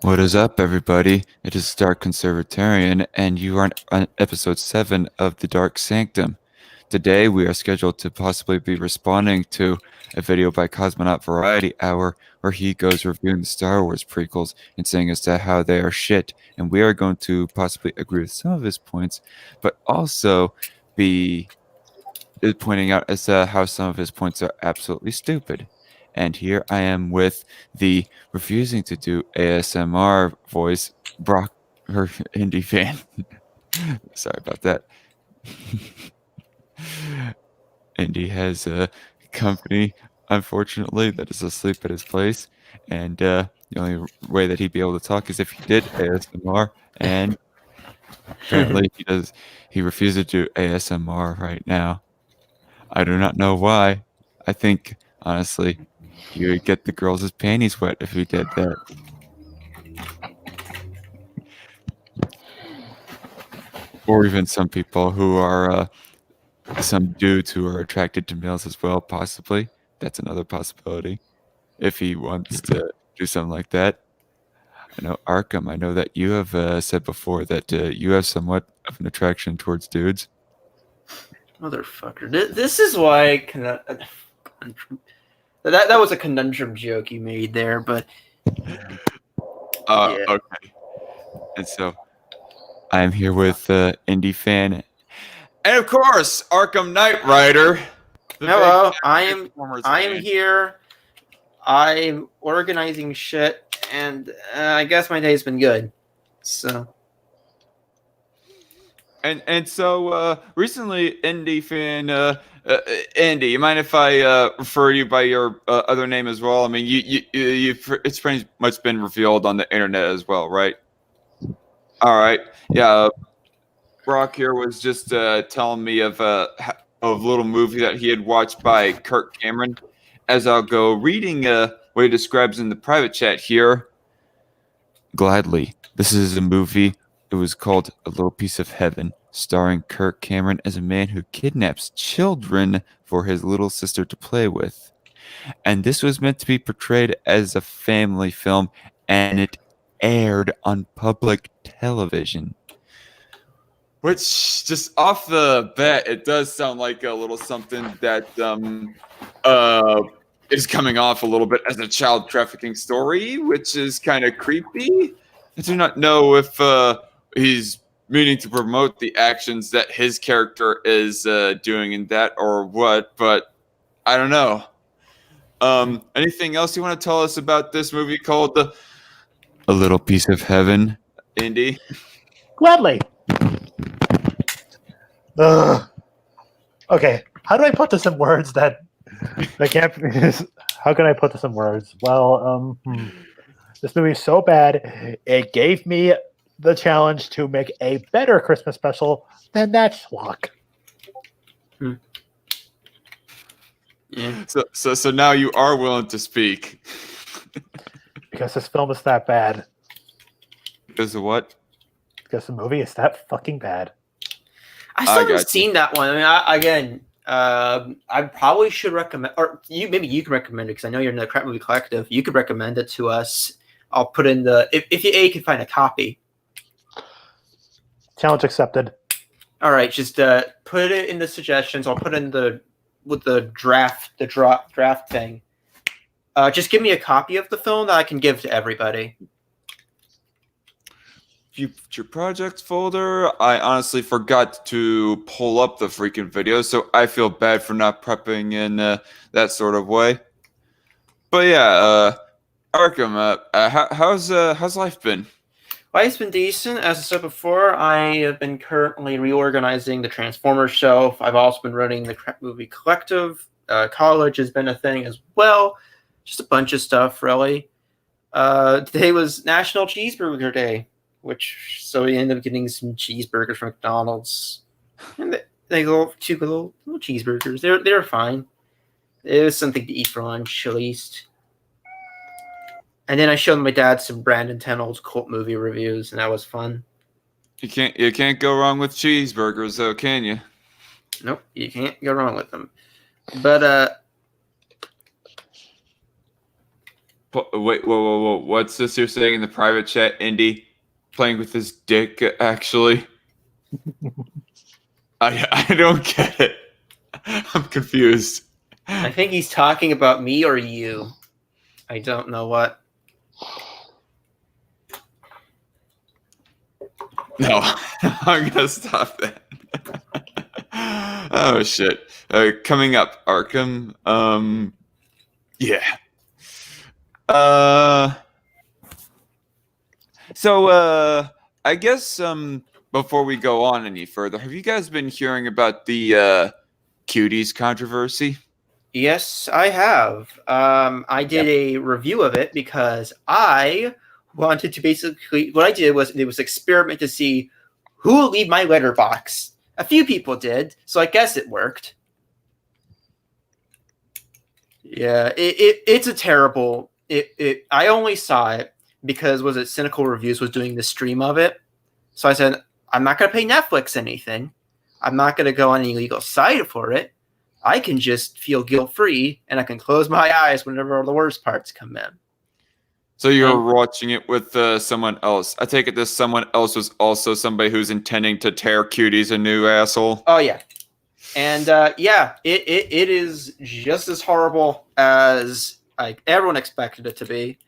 What is up, everybody? It is Dark Conservatarian, and you are on episode 7 of the Dark Sanctum. Today, we are scheduled to possibly be responding to a video by Cosmonaut Variety Hour where he goes reviewing the Star Wars prequels and saying as to how they are shit. And we are going to possibly agree with some of his points, but also be pointing out as to how some of his points are absolutely stupid. And here I am with the refusing to do ASMR voice, Brock, her indie fan. Sorry about that. Indy has a company, unfortunately, that is asleep at his place. And the only way that he'd be able to talk is if he did ASMR. And apparently he refuses to do ASMR right now. I do not know why. I think, honestly, you would get the girls' panties wet if you did that. Or even some people who are, some dudes who are attracted to males as well, possibly. That's another possibility. If he wants to do something like that. I know, Arkham, I know that you have said before that you have somewhat of an attraction towards dudes. Motherfucker. This is why that was a conundrum joke you made there, but yeah. Okay. And so I'm here with indie fan, and of course, Arkham Knight Rider. Hello, I am here. I'm organizing shit, and I guess my day's been good. So. And so recently, indie fan Andy, you mind if I refer you by your other name as well? I mean, it's pretty much been revealed on the internet as well, right? All right, yeah. Brock here was just telling me of a little movie that he had watched by Kirk Cameron. As I'll go reading what he describes in the private chat here. Gladly, this is a movie. It was called A Little Piece of Heaven, starring Kirk Cameron as a man who kidnaps children for his little sister to play with. And this was meant to be portrayed as a family film, and it aired on public television. Which, just off the bat, it does sound like a little something that is coming off a little bit as a child trafficking story, which is kind of creepy. I do not know if he's meaning to promote the actions that his character is doing in that or what, but I don't know. Anything else you want to tell us about this movie called A Little Piece of Heaven, Indy? Gladly. Okay, how do I put this in words that can't? How can I put this in words? Well, this movie is so bad, it gave me the challenge to make a better Christmas special than that schlock. Yeah. So now you are willing to speak. Because this film is that bad. Because of what? Because the movie is that fucking bad. I still haven't seen that one. I mean, I probably should recommend, or maybe you can recommend it because I know you're in the Crap Movie Collective. You could recommend it to us. I'll put in if you can find a copy. Challenge accepted. All right, just put it in the suggestions. I'll put in the draft thing. Just give me a copy of the film that I can give to everybody. Future projects folder. I honestly forgot to pull up the freaking video, so I feel bad for not prepping in that sort of way. But yeah, Arkham, how's life been? Life's been decent. As I said before, I have been currently reorganizing the Transformers shelf. I've also been running the Crap Movie Collective. College has been a thing as well. Just a bunch of stuff, really. Today was National Cheeseburger Day. So we ended up getting some cheeseburgers from McDonald's, and they go two little cheeseburgers. They're fine. It was something to eat for lunch at least. And then I showed my dad some Brandon Tenold's cult movie reviews, and that was fun. You can't go wrong with cheeseburgers, though, can you? Nope, you can't go wrong with them. But Wait, whoa! What's this you're saying in the private chat, Indy? Playing with his dick, actually. I don't get it. I'm confused. I think he's talking about me or you. I don't know what. No, I'm gonna stop that. Oh shit! Coming up, Arkham. Yeah. So I guess before we go on any further, have you guys been hearing about the Cuties controversy? Yes, I have. I did a review of it because I wanted to basically. What I did was it was an experiment to see who will leave my letterbox. A few people did, so I guess it worked. Yeah, it's a terrible. I only saw it because was it Cynical Reviews was doing the stream of it, so I said I'm not going to pay Netflix anything. I'm not going to go on any legal site for it. I can just feel guilt-free, and I can close my eyes whenever the worst parts come in. So you're watching it with someone else. I take it this someone else was also somebody who's intending to tear Cuties a new asshole. Oh yeah, and yeah, it is just as horrible as everyone expected it to be.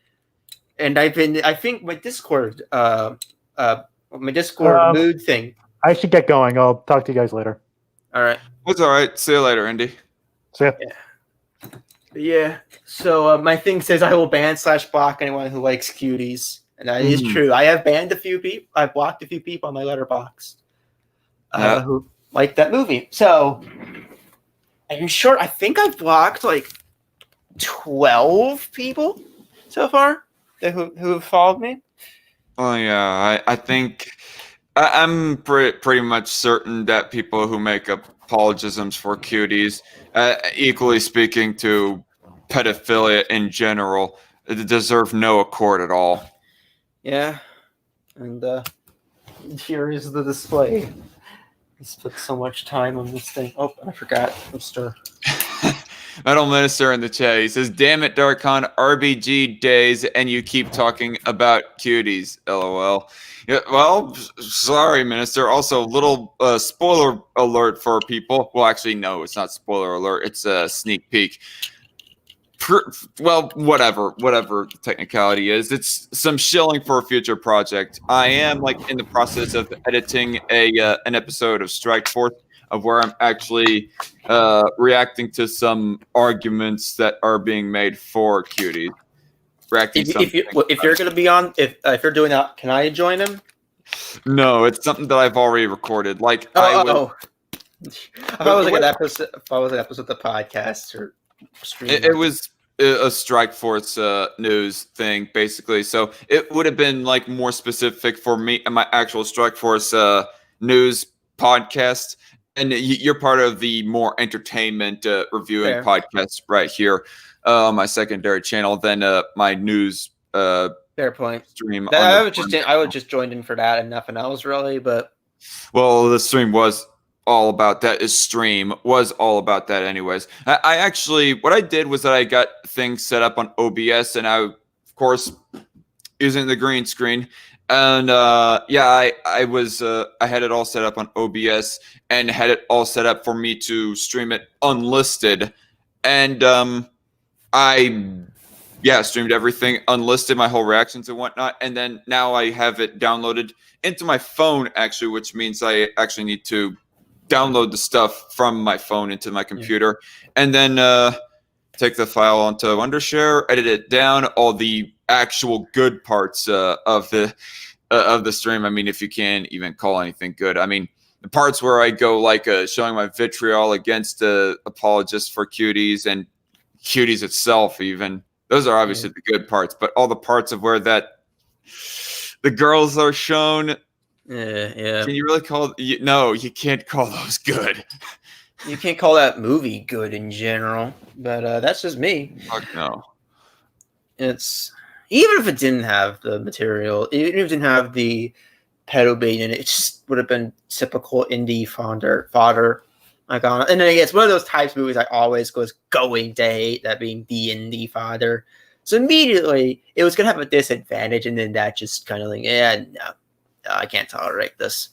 And I think my Discord mood thing. I should get going. I'll talk to you guys later. All right. It's all right. See you later, Indy. See ya. Yeah. So my thing says I will ban/block anyone who likes Cuties, and that is true. I have banned a few people. I've blocked a few people on my letterbox who like that movie. So, in short, I think I've blocked like 12 people so far who have followed me. Oh yeah, I think I'm pretty much certain that people who make apologisms for Cuties, equally speaking to pedophilia in general, deserve no accord at all. Yeah, and here is the display. I spent so much time on this thing. Oh, I forgot. Mr. Metal Minister in the chat, he says, "Damn it, Darkon, RBG days, and you keep talking about Cuties, LOL." Yeah, well, sorry, Minister. Also, little spoiler alert for people. Well, actually, no, it's not spoiler alert. It's a sneak peek. Well, whatever the technicality is, it's some shilling for a future project. I am in the process of editing an episode of Strike Force, of where I'm actually reacting to some arguments that are being made for Cuties. If you're going to be on, if you're doing that, can I join him? No, it's something that I've already recorded. I thought it was like an episode. If I was an episode of the podcast or stream. It was a Strike Force news thing, basically. So it would have been more specific for me and my actual Strike Force news podcast. And you're part of the more entertainment reviewing podcast right here, my secondary channel, than my news fair point. Stream. I would just join in for that and nothing else really, but the stream was all about that. His stream was all about that anyways. I actually, what I did was that I got things set up on OBS, and I, of course, using the green screen. And I had it all set up on OBS and had it all set up for me to stream it unlisted. And I streamed everything unlisted, my whole reactions and whatnot. And then now I have it downloaded into my phone, actually, which means I actually need to download the stuff from my phone into my computer, and then take the file onto Wondershare, edit it down, all the actual good parts of the stream. I mean, if you can even call anything good. I mean, the parts where I go showing my vitriol against apologists for Cuties and Cuties itself, even those are obviously the good parts. But all the parts of where the girls are shown. Yeah. Can you really call? No, you can't call those good. You can't call that movie good in general, but that's just me. Fuck no. It's even if it didn't have the material, even if it didn't have the pedo bait in it, it just would have been typical indie fodder. And then it's one of those types of movies I always goes going to hate, that being the indie fodder. So immediately it was going to have a disadvantage, and then that just kind of like, yeah, no, I can't tolerate this.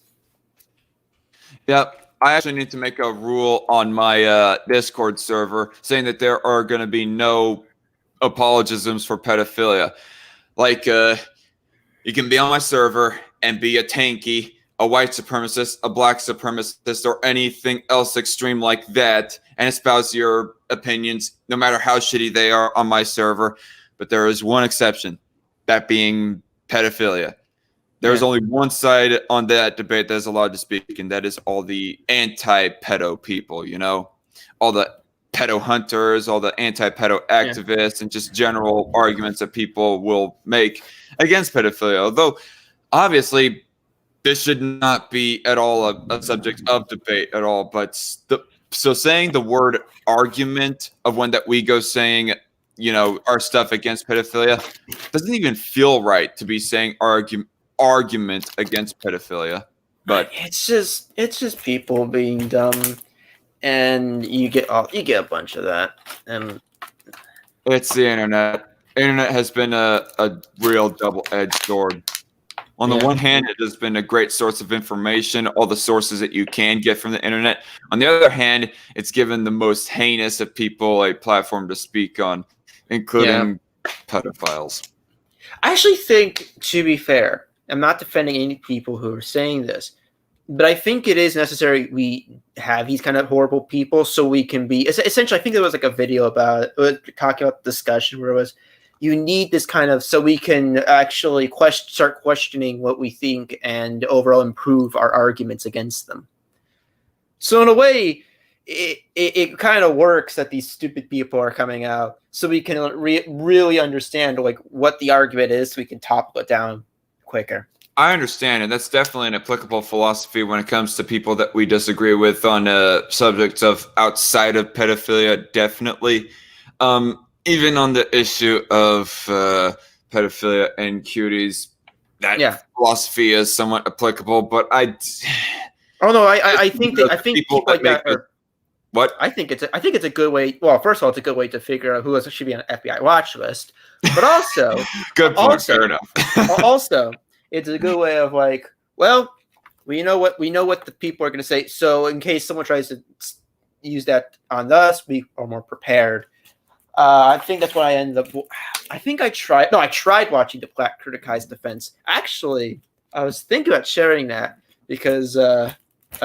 Yep. I actually need to make a rule on my Discord server saying that there are going to be no apologisms for pedophilia. Like, you can be on my server and be a tanky, a white supremacist, a black supremacist, or anything else extreme like that, and espouse your opinions, no matter how shitty they are, on my server. But there is one exception, that being pedophilia. There's only one side on that debate that is allowed to speak, and that is all the anti-pedo people, you know? All the pedo hunters, all the anti-pedo activists, and just general arguments that people will make against pedophilia. Although, obviously, this should not be at all a subject of debate at all. But so saying the word argument of when that we go saying, you know, our stuff against pedophilia doesn't even feel right to be saying argument against pedophilia. But it's just people being dumb, and you get a bunch of that. And it's the internet. Internet has been a real double-edged sword. On the one hand, it has been a great source of information, all the sources that you can get from the internet. On the other hand, it's given the most heinous of people a platform to speak on, including pedophiles. I actually think, to be fair, I'm not defending any people who are saying this, but I think it is necessary we have these kind of horrible people so we can be essentially. I think there was like a video about talking about the discussion where it was, you need this kind of so we can actually start questioning what we think and overall improve our arguments against them. So in a way, it kind of works that these stupid people are coming out so we can really understand like what the argument is so we can topple it down quicker. I understand, and that's definitely an applicable philosophy when it comes to people that we disagree with on subjects of outside of pedophilia, definitely. Even on the issue of pedophilia and cuties, that philosophy is somewhat applicable, but I think people like that are, what? I think it's a good way. Well, first of all, it's a good way to figure out who should be on an FBI watch list, but also good point. Fair enough. Also, it's a good way of like, well, we know what the people are going to say. So in case someone tries to use that on us, we are more prepared. I think that's what I ended up. I think I tried. No, I tried watching the Black Critic Guy's defense. Actually, I was thinking about sharing that because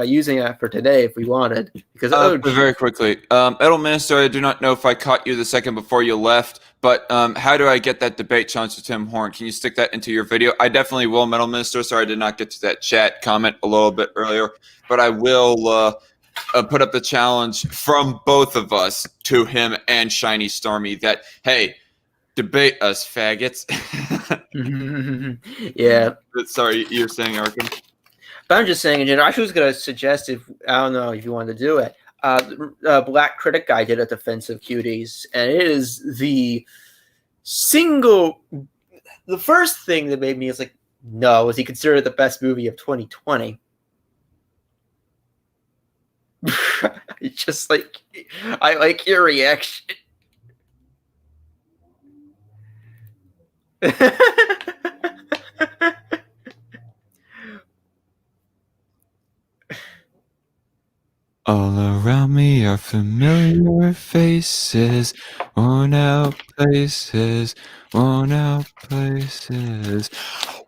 using that for today if we wanted. Because very quickly, Edel Minister, I do not know if I caught you the second before you left, but how do I get that debate challenge to Tim Horn? Can you stick that into your video? I definitely will, Metal Minister. Sorry I did not get to that chat comment a little bit earlier, but I will put up the challenge from both of us to him and Shiny Stormy that, hey, debate us, faggots. Yeah. Sorry, you're saying, Arkham? But I'm just saying in general, I was going to suggest I don't know if you wanted to do it. Black Critic Guy did a defense of Cuties, and it is the first thing that made me is like, no, was he considered the best movie of 2020? It's just like, I like your reaction. All around me are familiar faces, worn out places, worn out places.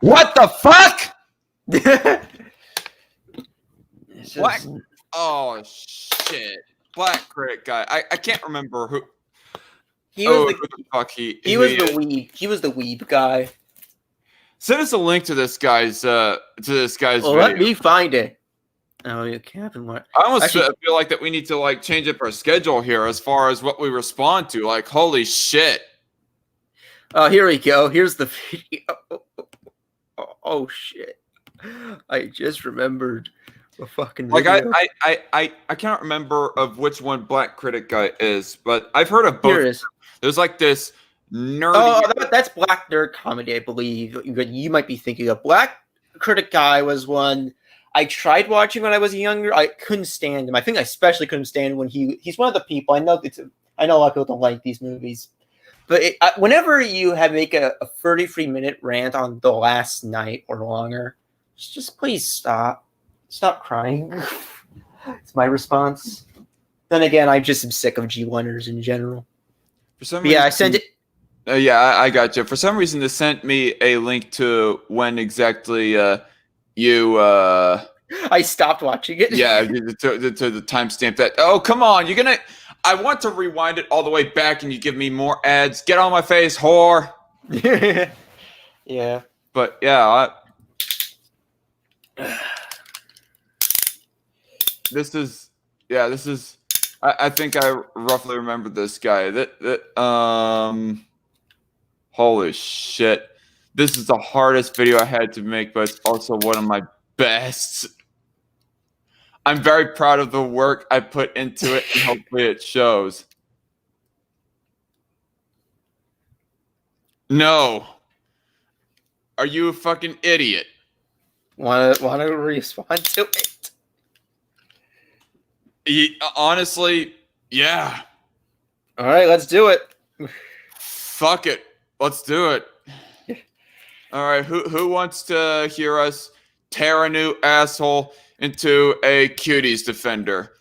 What the fuck? Black. Oh shit! Black Critic Guy. I can't remember who. He was who the fuck he was the weeb. He was the weeb guy. Send us a link to this guy's video. Let me find it. Oh, you can't. I almost feel like that we need to like change up our schedule here as far as what we respond to. Like, holy shit! Oh, here we go. Here's the video. Oh shit! I just remembered a fucking video. Like I can't remember of which one Black Critic Guy is, but I've heard of both. Here it is. There's like this nerdy. Oh, that's Black Nerd Comedy, I believe. You might be thinking of Black Critic Guy was one I tried watching when I was younger. I couldn't stand him. I think I especially couldn't stand when he's one of the people. I know a lot of people don't like these movies, But whenever you make a 33-minute rant on The Last Night or longer, just please stop. Stop crying. It's my response. Then again, I just am sick of G1ers in general. For some But yeah, reason, I sent it. I got you. For some reason, this sent me a link to when exactly you. I stopped watching it. Yeah, to the timestamp that. Oh, come on! You're gonna. I want to rewind it all the way back, and you give me more ads. Get on my face, whore. Yeah. But yeah, this is. I think I roughly remember this guy. Holy shit! This is the hardest video I had to make, but it's also one of my best. I'm very proud of the work I put into it, and hopefully it shows. No. Are you a fucking idiot? Wanna respond to it? Honestly, yeah. All right, let's do it. Fuck it. Let's do it. All right, who wants to hear us tear a new asshole into a Cuties defender?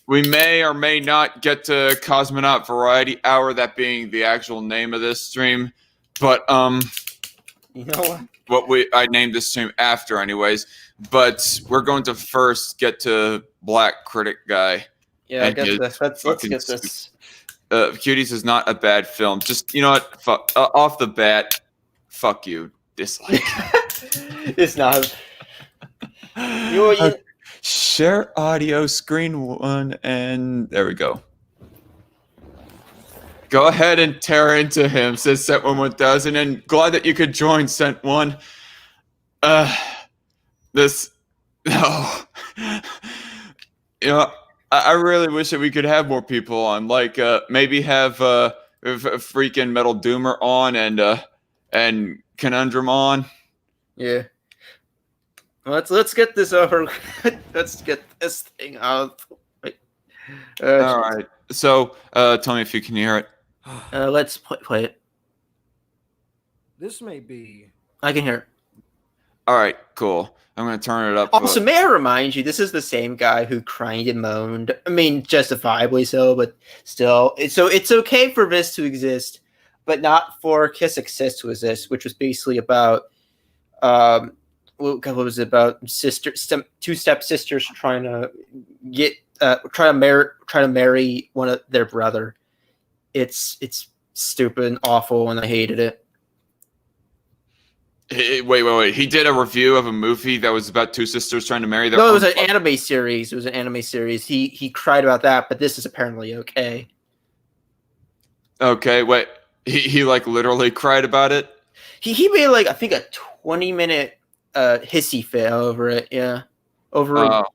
We may or may not get to Cosmonaut Variety Hour, that being the actual name of this stream. But You know what? I named this stream after anyways. But we're going to first get to Black Critic Guy. Yeah, I guess let's get this. Cuties is not a bad film. Just, you know what? Fuck, off the bat, fuck you. Dislike. It's not. Share audio, screen one, and there we go. Go ahead and tear into him, says Sent111000, and glad that you could join, Sent1. No. You know, I really wish that we could have more people on, like maybe have a freaking Metal Doomer on and Conundrum on. Yeah. Let's get this over. Let's get this thing out. All right. So, tell me if you can hear it. Let's play it. This may be. I can hear it. All right, cool. I'm going to turn it up. Also, may I remind you, this is the same guy who cried and moaned. I mean, justifiably so, but still. So it's okay for this to exist, but not for Kiss Exist to exist, which was basically about what was it about? Two stepsisters trying to marry one of their brother. It's stupid and awful, and I hated it. Wait. He did a review of a movie that was about two sisters trying to marry their. No, it was an anime series. He cried about that, but this is apparently okay. Okay, wait. He like literally cried about it? He made like I think a 20-minute hissy fit over it. Yeah. I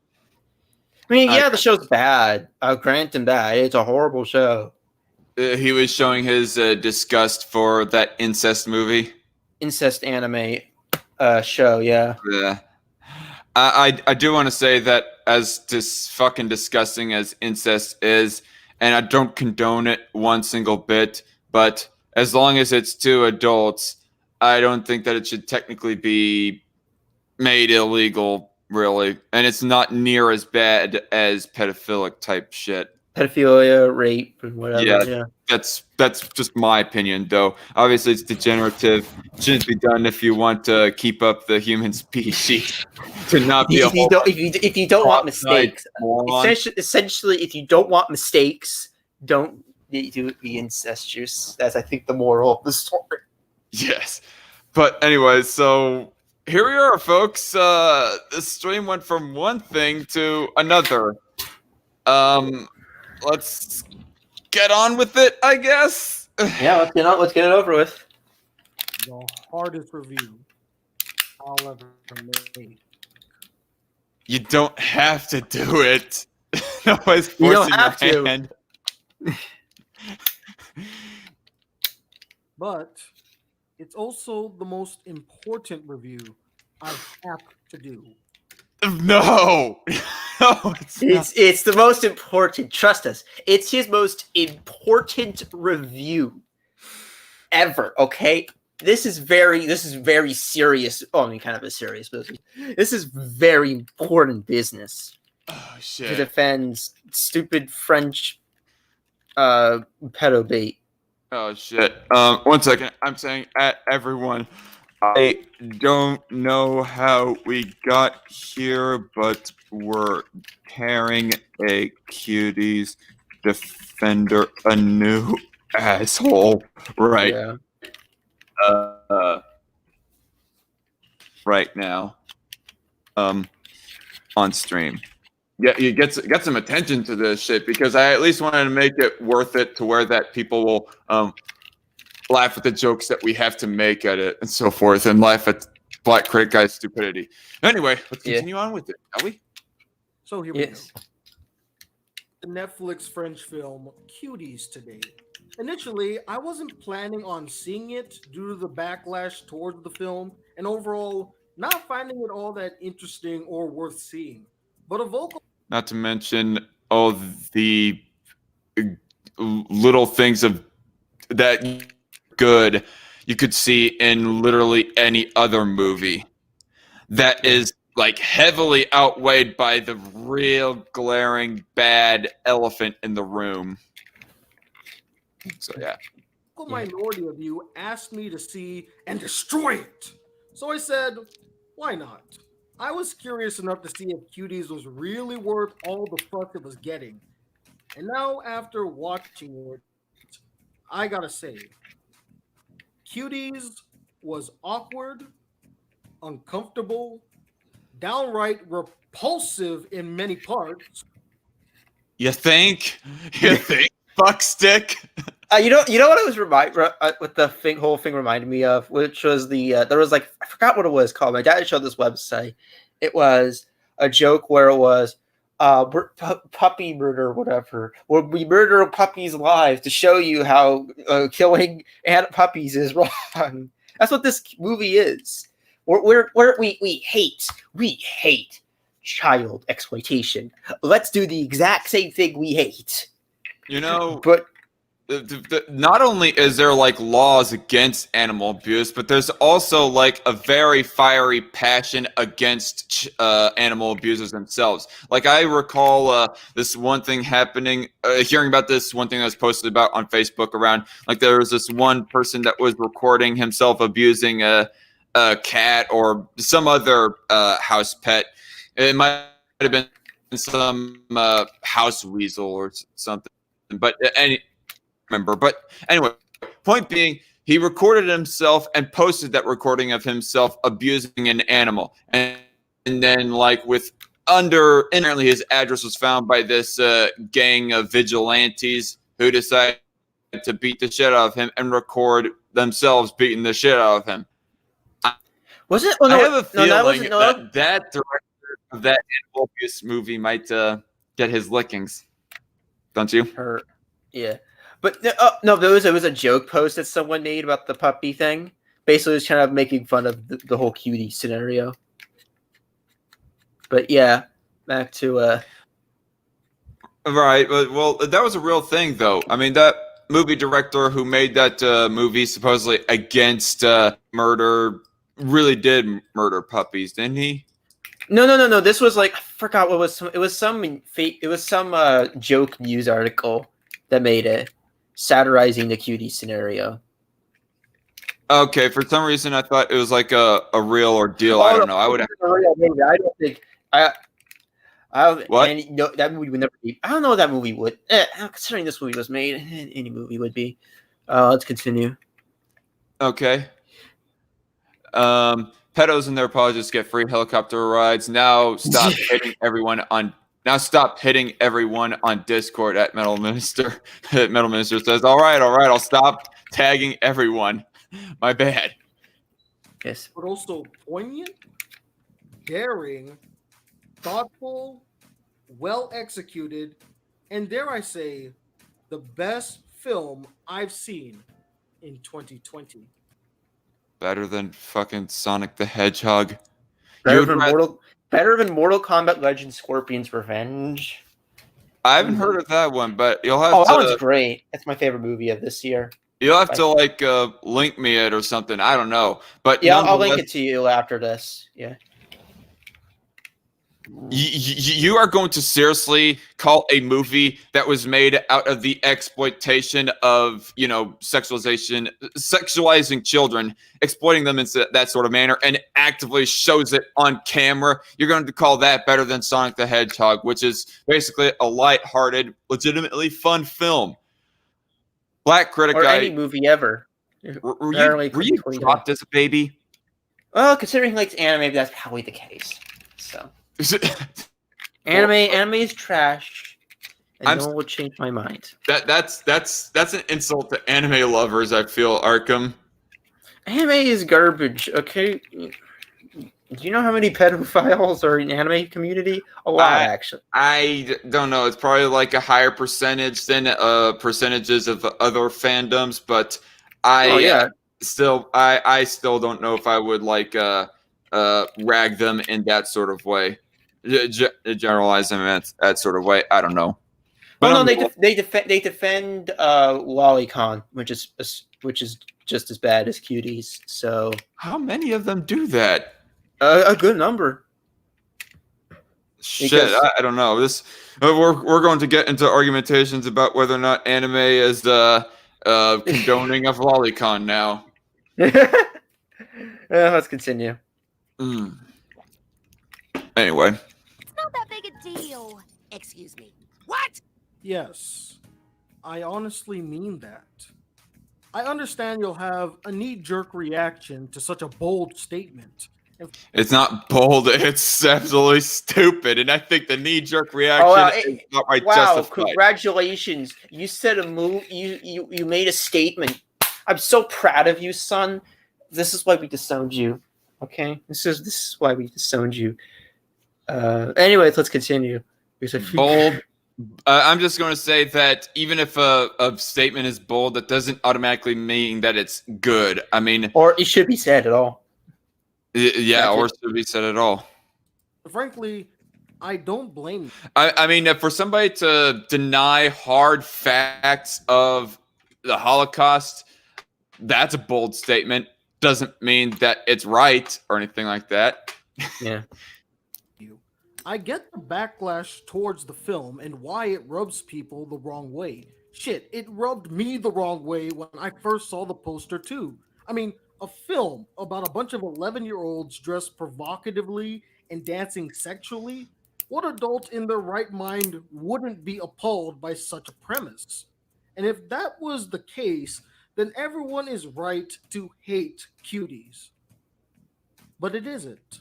mean, yeah, the show's bad. I'll grant him that. It's a horrible show. He was showing his disgust for that incest movie. Incest anime show, yeah. Yeah. I do want to say that as fucking disgusting as incest is, and I don't condone it one single bit, but as long as it's two adults, I don't think that it should technically be made illegal, really. And it's not near as bad as pedophilic type shit. Pedophilia, rape, and whatever. Yeah. That's just my opinion, though. Obviously, it's degenerative. It shouldn't be done if you want to keep up the human species. To not be if you don't want mistakes. Essentially, if you don't want mistakes, don't be incestuous. That's, I think, the moral of the story. Yes. But anyway, so here we are, folks. The stream went from one thing to another. Let's get on with it, I guess. Yeah, let's get it over with. The hardest review I'll ever make. You don't have to do it. Nobody's forcing You don't have your to. hand. But it's also the most important review I have to do. No. No, It's the most important. Trust us. It's his most important review. ever. Okay, this is very serious. Oh, I mean, kind of a serious business. This is very important business Oh to shit. defend stupid French pedo bait. Oh shit. 1 second. I'm saying at everyone. I don't know how we got here, but we're carrying a Cuties defender, a new asshole, right? Yeah. Right now, on stream. Yeah, you get some attention to this shit because I at least wanted to make it worth it to where that people will laugh at the jokes that we have to make at it and so forth, and laugh at Black Critic Guy's stupidity. Anyway, let's continue on with it, shall we? So here we go. Yes. The Netflix French film Cuties today. Initially, I wasn't planning on seeing it due to the backlash towards the film and overall not finding it all that interesting or worth seeing. But a vocal Not to mention all the little things of that good you could see in literally any other movie that is like heavily outweighed by the real glaring bad elephant in the room. So yeah. minority of you asked me to see and destroy it. So I said, why not? I was curious enough to see if Cuties was really worth all the fuss it was getting. And now, after watching it, I gotta say, Cuties was awkward, uncomfortable, downright repulsive in many parts. You think? You think? Fuckstick? You know what it was what the whole thing reminded me of, which was there was like, I forgot what it was called. My dad showed this website. It was a joke where it was puppy murder, whatever. Where we murder puppies' lives to show you how killing puppies is wrong. That's what this movie is. We hate child exploitation. Let's do the exact same thing we hate. You know, but not only is there like laws against animal abuse, but there's also like a very fiery passion against animal abusers themselves. Like I recall this one thing happening, hearing about this one thing that was posted about on Facebook around, like there was this one person that was recording himself abusing a cat or some other house pet. It might have been some house weasel or something, but but anyway, point being, he recorded himself and posted that recording of himself abusing an animal, and then like apparently his address was found by this gang of vigilantes who decided to beat the shit out of him and record themselves beating the shit out of him. Was it? Oh, no, I have a feeling that director of that animal abuse movie might get his lickings. Don't you? Yeah. But no, it was a joke post that someone made about the puppy thing. Basically, it was kind of making fun of the whole cutie scenario. But yeah, back to Right. Well, that was a real thing, though. I mean, that movie director who made that movie supposedly against murder really did murder puppies, didn't he? No. This was like, I forgot what was it was some fake. It was some joke news article that made it, satirizing the cutie scenario. Okay, for some reason I thought it was like a real ordeal. I don't know. I would. I don't think what? And, no, that movie would never be. I don't know what that movie would. Considering this movie was made, any movie would be. Let's continue. Okay. Pedos and their apologists get free helicopter rides. Now stop hitting everyone on. Now stop hitting everyone on Discord at Metal Minister. Metal Minister says, all right, I'll stop tagging everyone. My bad. Yes. But also poignant, daring, thoughtful, well executed, and dare I say, the best film I've seen in 2020. Better than fucking Sonic the Hedgehog. Better than Mortal Kombat Legends Scorpion's Revenge. I haven't heard of that one, but you'll have to... to... that one's great. That's my favorite movie of this year. You'll have to like link me it or something. I don't know, but Yeah, I'll link it to you after this. Yeah. You are going to seriously call a movie that was made out of the exploitation of, sexualizing children, exploiting them in that sort of manner, and actively shows it on camera? You're going to call that better than Sonic the Hedgehog, which is basically a light-hearted, legitimately fun film. Black Critic Or Guy, any movie ever. were you dropped as a baby? Well, considering he likes anime, that's probably the case. So. Anime is trash, and no one will change my mind. That's an insult to anime lovers, I feel, Arkham. Anime is garbage, okay? Do you know how many pedophiles are in the anime community? A lot, actually. I don't know. It's probably like a higher percentage than percentages of other fandoms, but I still don't know if I would like rag them in that sort of way. Generalize them in that sort of way. I don't know. But well, no, they defend Lolicon, which is just as bad as Cuties. So how many of them do that? A good number. Shit, I don't know. This we're going to get into argumentations about whether or not anime is condoning of Lolicon now. Let's continue. Anyway. It's not that big a deal. Excuse me. What? Yes, I honestly mean that. I understand you'll have a knee-jerk reaction to such a bold statement. It's not bold, it's absolutely stupid, and I think the knee-jerk reaction is not right justified. Congratulations. You said a move, you made a statement. I'm so proud of you, son. This is why we disowned you. Okay? This is why we disowned you. Anyways, let's continue. Bold. I'm just going to say that even if a statement is bold, that doesn't automatically mean that it's good. I mean, or it should be said at all. Yeah, or it should be said at all. Frankly, I don't blame you. I mean, for somebody to deny hard facts of the Holocaust, that's a bold statement. Doesn't mean that it's right or anything like that. Yeah. I get the backlash towards the film and why it rubs people the wrong way. Shit, it rubbed me the wrong way when I first saw the poster too. I mean, a film about a bunch of 11-year-olds dressed provocatively and dancing sexually? What adult in their right mind wouldn't be appalled by such a premise? And if that was the case, then everyone is right to hate Cuties. But it isn't.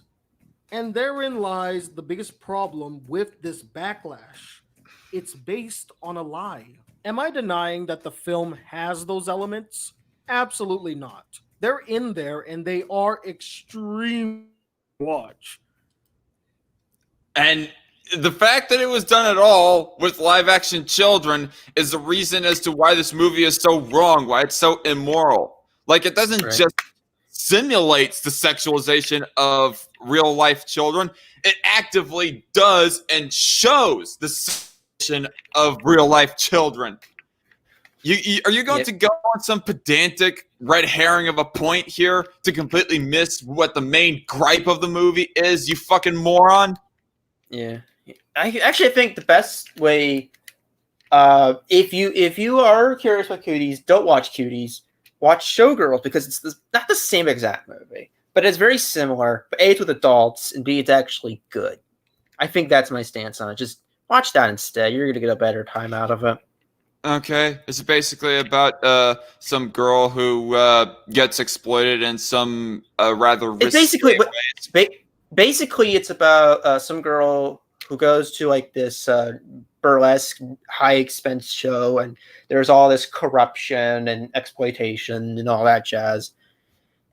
And therein lies the biggest problem with this backlash. It's based on a lie. Am I denying that the film has those elements? Absolutely not. They're in there and they are extreme watch. And the fact that it was done at all with live action children is the reason as to why this movie is so wrong, why it's so immoral. Like, it doesn't just simulates the sexualization of real life children. It actively does and shows the sexualization of real life children. Are you going to go on some pedantic red herring of a point here to completely miss what the main gripe of the movie is, you fucking moron? Yeah. I think the best way, if you are curious about Cuties, don't watch Cuties. Watch Showgirls, because it's not the same exact movie, but it's very similar. But A, it's with adults, and B, it's actually good. I think that's my stance on it. Just watch that instead. You're going to get a better time out of it. Okay. It's basically about some girl who gets exploited in some rather risky ways. Basically, it's about some girl who goes to like this burlesque high expense show, and there's all this corruption and exploitation and all that jazz.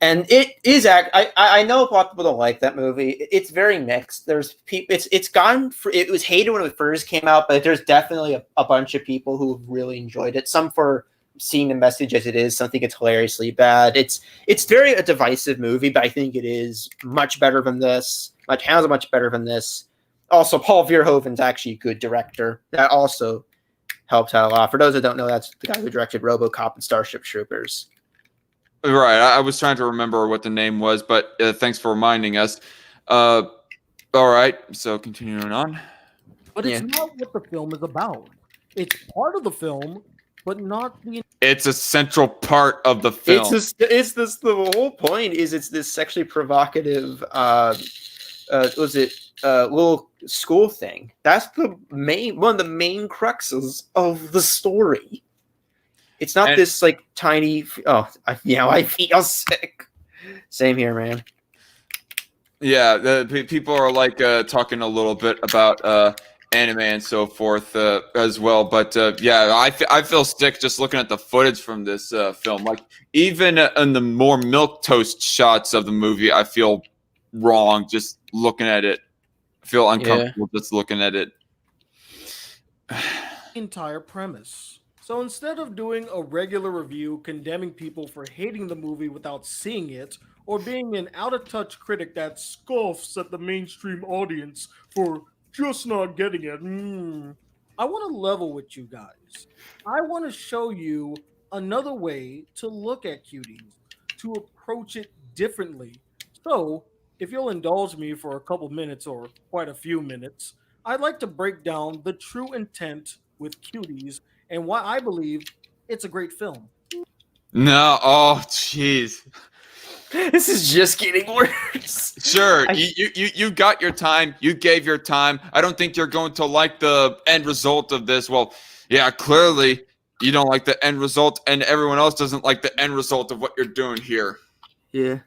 And it is I know a lot of people don't like that movie. It's very mixed. There's people. It was hated when it first came out, but there's definitely a bunch of people who really enjoyed it. Some for seeing the message as it is. Some think it's hilariously bad. It's very a divisive movie, but I think it is much better than this. Handles much better than this. Also, Paul Verhoeven's actually a good director. That also helps out a lot. For those that don't know, that's the guy who directed RoboCop and Starship Troopers. Right. I was trying to remember what the name was, but thanks for reminding us. All right. So continuing on. But it's not what the film is about. It's part of the film, but not the. It's a central part of the film. The whole point is it's this sexually provocative little school thing. That's one of the main cruxes of the story. It's not this like tiny. I feel sick. Same here, man. Yeah, people are like talking a little bit about anime and so forth as well. But I feel sick just looking at the footage from this film. Like even in the more milquetoast shots of the movie, I feel wrong just looking at it. I feel uncomfortable just looking at it. Entire premise. So instead of doing a regular review condemning people for hating the movie without seeing it, or being an out-of-touch critic that scoffs at the mainstream audience for just not getting it, I want to level with you guys. I want to show you another way to look at Cuties, to approach it differently. So, if you'll indulge me for a couple minutes or quite a few minutes, I'd like to break down the true intent with Cuties and why I believe it's a great film. No, oh jeez. This is just getting worse. Sure, you got your time. You gave your time. I don't think you're going to like the end result of this. Well, yeah, clearly you don't like the end result, and everyone else doesn't like the end result of what you're doing here. Yeah.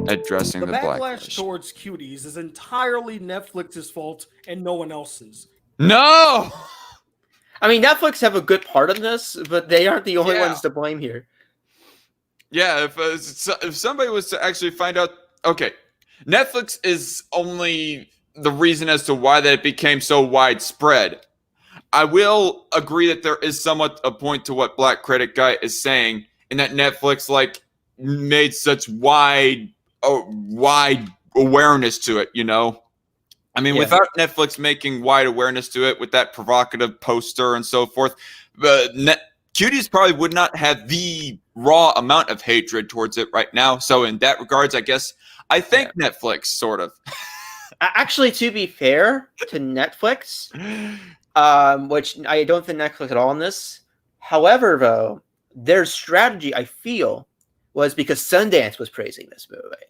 Addressing the backlash towards Cuties is entirely Netflix's fault and no one else's. No! I mean, Netflix have a good part of this, but they aren't the only ones to blame here. Yeah, if somebody was to actually find out, okay, Netflix is only the reason as to why that it became so widespread. I will agree that there is somewhat a point to what Black Critic Guy is saying, in that Netflix made such wide awareness to it, you know? I mean, without Netflix making wide awareness to it with that provocative poster and so forth, Cuties probably would not have the raw amount of hatred towards it right now. So in that regards, I guess I thank Netflix, sort of. Actually, to be fair to Netflix, which I don't think Netflix at all in this. However, though, their strategy, I feel, was because Sundance was praising this movie.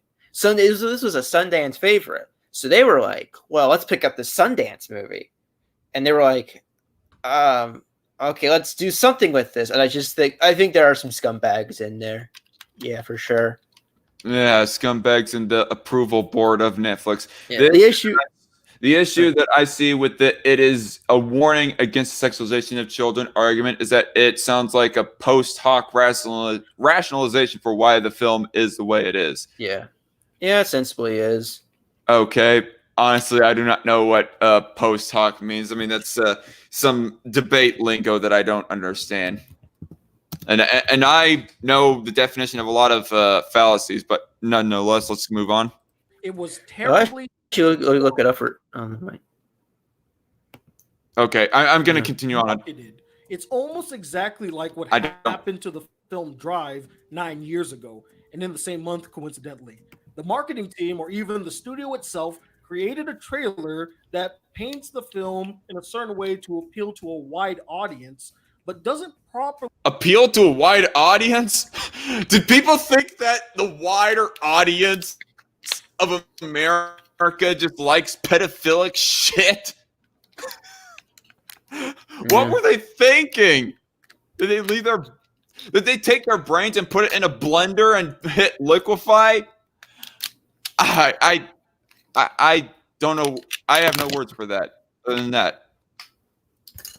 This was a Sundance favorite. So they were like, well, let's pick up the Sundance movie. And they were like, okay, let's do something with this. And I think there are some scumbags in there. Yeah, for sure. Yeah, scumbags in the approval board of Netflix. Yeah, the issue that I see with it is a warning against the sexualization of children argument is that it sounds like a post hoc rationalization for why the film is the way it is. Yeah. Yeah, it sensibly is. Okay. Honestly, I do not know what post hoc means. I mean, that's some debate lingo that I don't understand. And I know the definition of a lot of fallacies, but nonetheless, let's move on. It was terribly... Look it up for... Okay, I'm going to continue on. It's almost exactly like what happened to the film Drive 9 years ago, and in the same month, coincidentally. The marketing team, or even the studio itself, created a trailer that paints the film in a certain way to appeal to a wide audience, but doesn't properly appeal to a wide audience? Did people think that the wider audience of America just likes pedophilic shit? What were they thinking? Did they take their brains and put it in a blender and hit liquefy? I don't know. I have no words for that other than that.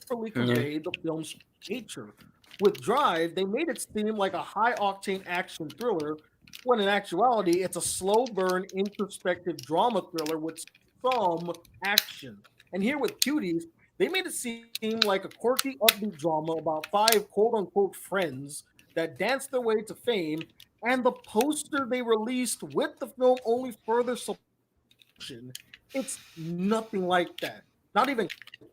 Convey the film's nature. With Drive, they made it seem like a high-octane action thriller, when in actuality, it's a slow burn, introspective drama thriller with some action. And here with Cuties, they made it seem like a quirky, upbeat drama about 5 quote-unquote friends that dance their way to fame, and the poster they released with the film only further supportion. It's nothing like that. not even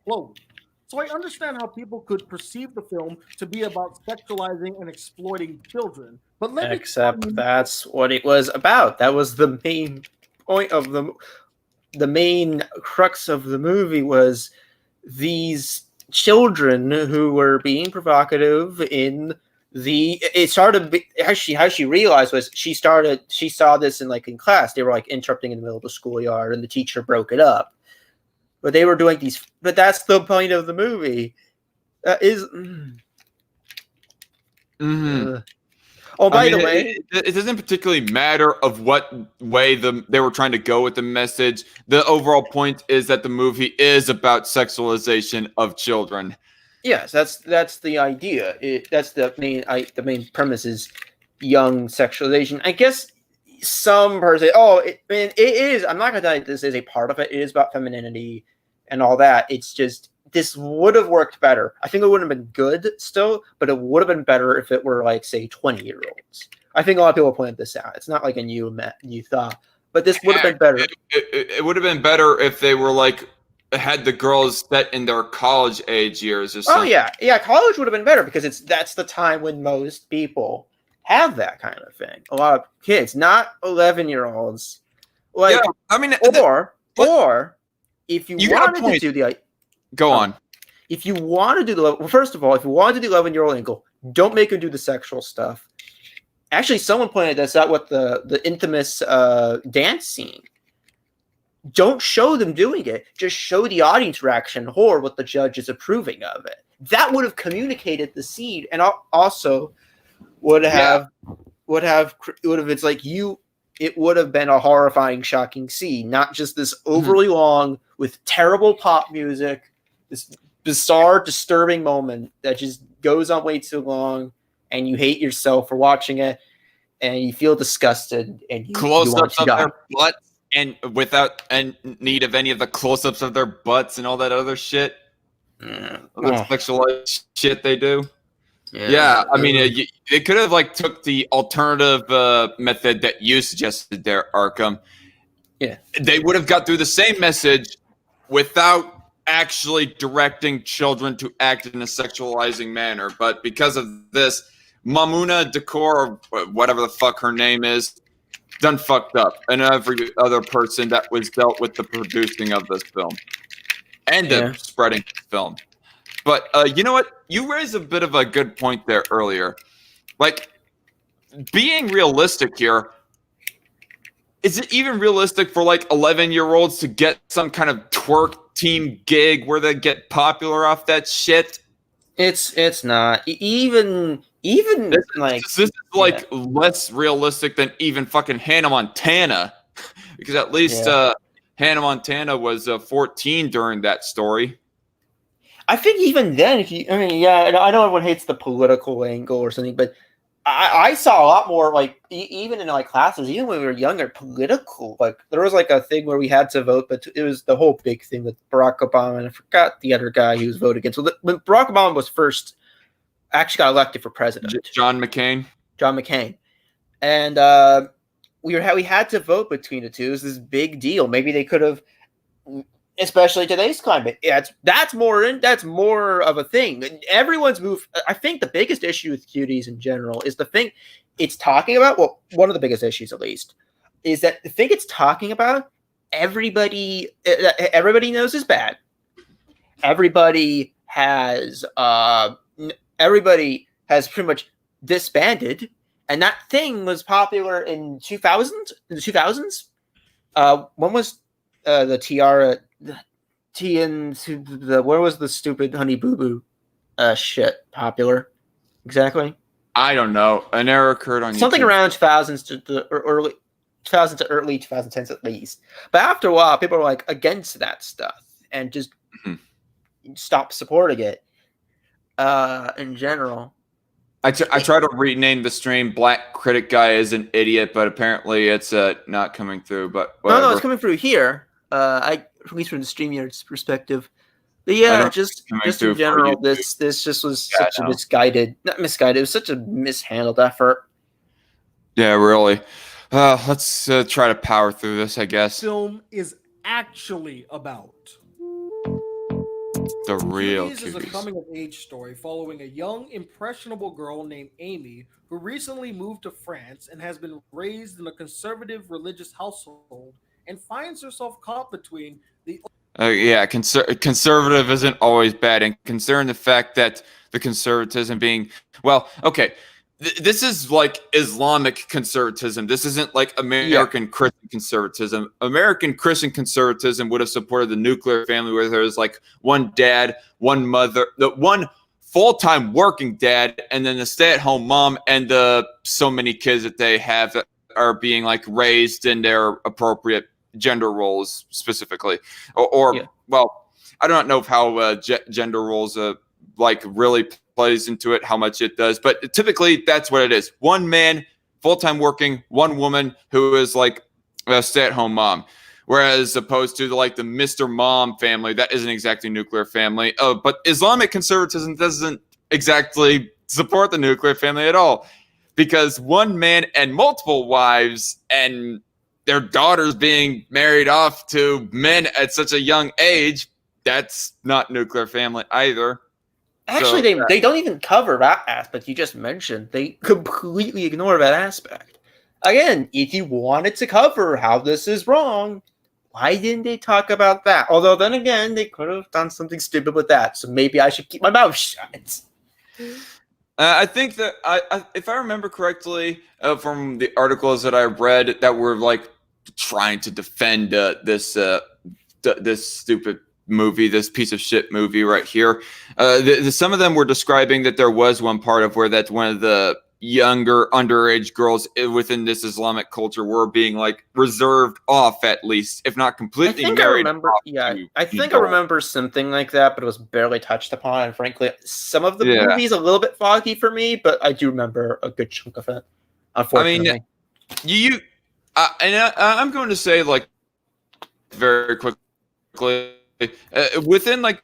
clothed. So I understand how people could perceive the film to be about sexualizing and exploiting children. But let me Except that's what it was about. That was the main point of the main crux of the movie was these children who were being provocative in it started actually how she realized was she saw this in class. They were like interrupting in the middle of the schoolyard and the teacher broke it up. But they were doing these, but that's the point of the movie. Oh, by the way, it doesn't particularly matter of what way they were trying to go with the message. The overall point is that the movie is about sexualization of children. Yes, that's the idea. That's the main premise is young sexualization. I guess some person, it is. I'm not gonna deny this is a part of it. It is about femininity and all that. It's just this would have worked better. I think it wouldn't have been good still, but it would have been better if it were like say 20-year-olds. I think a lot of people pointed this out. It's not like a new thought, but this would have been better. It would have been better if they were like had the girls set in their college age years or something. Oh yeah, college would have been better because that's the time when most people have that kind of thing. A lot of kids, not 11-year-olds. Like, yeah, I mean, or if you wanted to do the go on. If you want to do first of all, if you want to do 11-year-old angle, don't make them do the sexual stuff. Actually, someone pointed this out with the infamous dance scene. Don't show them doing it. Just show the audience reaction or what the judge is approving of it. That would have communicated the scene, and also would have it's like it would have been a horrifying, shocking scene, not just this overly long with terrible pop music, this bizarre, disturbing moment that just goes on way too long, and you hate yourself for watching it, and you feel disgusted, and you close-ups of their butts. And without need of any of the close-ups of their butts and all that other shit, the sexualized shit they do. Yeah, I mean, it could have took the alternative method that you suggested there, Arkham. Yeah, they would have got through the same message without actually directing children to act in a sexualizing manner. But because of this, Mamuna Decor, or whatever the fuck her name is, done fucked up, and every other person that was dealt with the producing of this film and the spreading the film. But you know what? You raised a bit of a good point there earlier. Like, being realistic here, is it even realistic for 11-year-olds to get some kind of twerk team gig where they get popular off that shit? It's not. Even this is less realistic than even fucking Hannah Montana, because at least Hannah Montana was 14 during that story. I think even then, I know everyone hates the political angle or something, but I saw a lot more even in classes, even when we were younger, political. There was a thing where we had to vote, but it was the whole big thing with Barack Obama, and I forgot the other guy he was voted against. So when Barack Obama was first actually got elected for president, John McCain, and we had to vote between the two. It was this big deal. Maybe they could have, especially today's climate. That's more of a thing. Everyone's moved. I think the biggest issue with Cuties in general is the thing it's talking about. Well, one of the biggest issues, at least, is that the thing it's talking about. Everybody knows is bad. Everybody has pretty much disbanded, and that thing was popular in 2000. In the 2000s, when was the tiara? Where was the stupid Honey Boo Boo shit popular? Exactly. I don't know. An error occurred on something YouTube. Around 2000s to the early 2000s to early 2010s at least. But after a while, people were against that stuff and just stopped supporting it. In general, I try to rename the stream Black Critic Guy is an idiot, but apparently it's not coming through. But whatever. No, it's coming through here. At least from the StreamYard's perspective. But yeah, just in general, this just was such a not misguided. It was such a mishandled effort. Yeah, really. Let's try to power through this, I guess. Film is actually about. The real Cuties is a Cuties. coming-of-age story following a young, impressionable girl named Amy who recently moved to France and has been raised in a conservative religious household and finds herself caught between the Yeah, conservative isn't always bad, and considering the fact that the conservatism being, well, okay, this is like Islamic conservatism. This isn't like American Christian conservatism. American Christian conservatism would have supported the nuclear family where there's like one dad, one mother, the one full-time working dad, and then the stay-at-home mom, and the so many kids that they have that are being like raised in their appropriate gender roles specifically, or well, I don't know how gender roles like really plays into it, how much it does, but typically that's what it is: one man full-time working, one woman who is like a stay-at-home mom. Whereas opposed to like the Mr. Mom family, that isn't exactly nuclear family. But Islamic conservatism doesn't exactly support the nuclear family at all, because one man and multiple wives and their daughters being married off to men at such a young age, that's not nuclear family either. Actually, they don't even cover that aspect you just mentioned. They completely ignore that aspect. Again, if you wanted to cover how this is wrong, why didn't they talk about that? Although then again, they could have done something stupid with that. So maybe I should keep my mouth shut. I think that if I remember correctly from the articles that I read that were like trying to defend this stupid movie, this piece of shit movie right here, some of them were describing that there was one part of where that's one of the younger underage girls within this Islamic culture were being like reserved off, at least if not completely married. I think I remember something like that, but it was barely touched upon, and frankly some of the movies a little bit foggy for me, but I do remember a good chunk of it, unfortunately. I mean, I'm going to say like very quickly, within like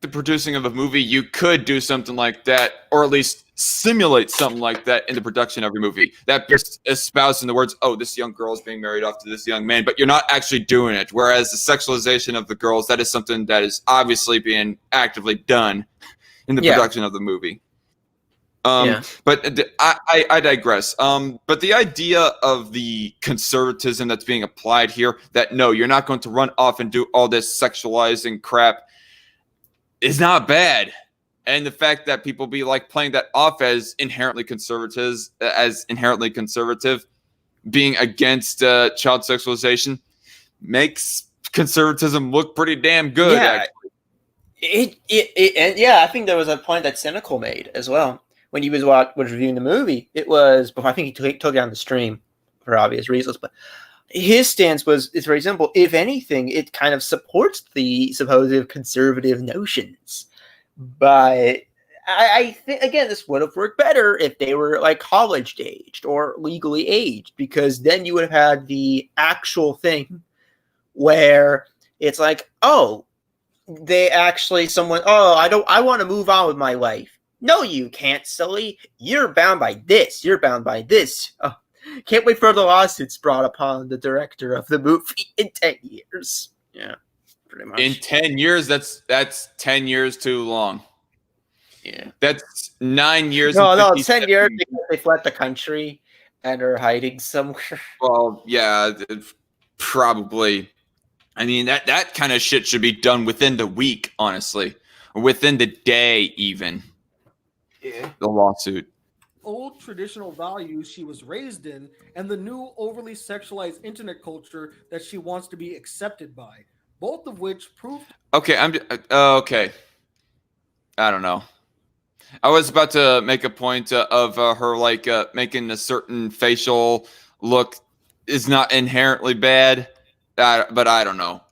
the producing of a movie, you could do something like that, or at least simulate something like that in the production of your movie. That just espousing the words, oh, this young girl is being married off to this young man, but you're not actually doing it. Whereas the sexualization of the girls, that is something that is obviously being actively done in the production of the movie. But I digress. But the idea of the conservatism that's being applied here, that no, you're not going to run off and do all this sexualizing crap, is not bad. And the fact that people be like playing that off as inherently conservative, being against child sexualization, makes conservatism look pretty damn good. Yeah, and I think there was a point that Cynical made as well when he was reviewing the movie. It was, I think he took it on the stream for obvious reasons, but his stance it's very simple. If anything, it kind of supports the supposed conservative notions. But I think, again, this would have worked better if they were like college aged or legally aged, because then you would have had the actual thing where it's like, oh, I want to move on with my life. No, you can't, silly. You're bound by this. You're bound by this. Oh, can't wait for the lawsuits brought upon the director of the movie in 10 years. Yeah, pretty much. In 10 years, that's 10 years too long. Yeah. That's 9 years. No, 10 years because they fled the country and are hiding somewhere. Well, yeah, probably. I mean, that kind of shit should be done within the week, honestly. Or within the day, even. Yeah. The lawsuit. Old traditional values she was raised in and the new overly sexualized internet culture that she wants to be accepted by, both of which proved. Okay, okay. I don't know. I was about to make a point of her like making a certain facial look is not inherently bad, but I don't know.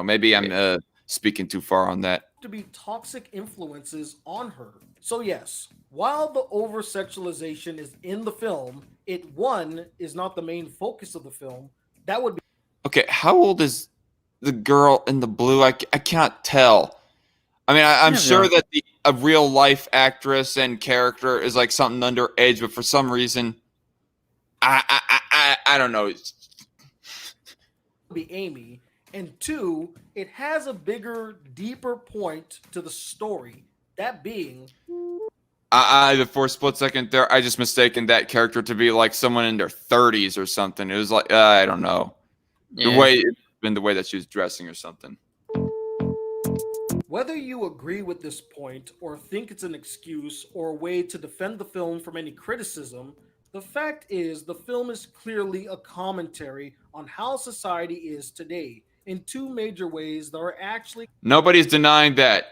Maybe I'm speaking too far on that. To be toxic influences on her. So yes, while the over-sexualization is in the film, it is not the main focus of the film. That would be okay. How old is the girl in the blue? I can't tell. I mean, I'm sure that a real life actress and character is like something underage, but for some reason, I don't know. Amy, And two, it has a bigger, deeper point to the story. That being, For a split second there, I just mistaken that character to be like someone in their 30s or something. It was like, I don't know. The way that she was dressing or something. whether you agree with this point or think it's an excuse or a way to defend the film from any criticism, the fact is the film is clearly a commentary on how society is today in two major ways that are actually Nobody's denying that.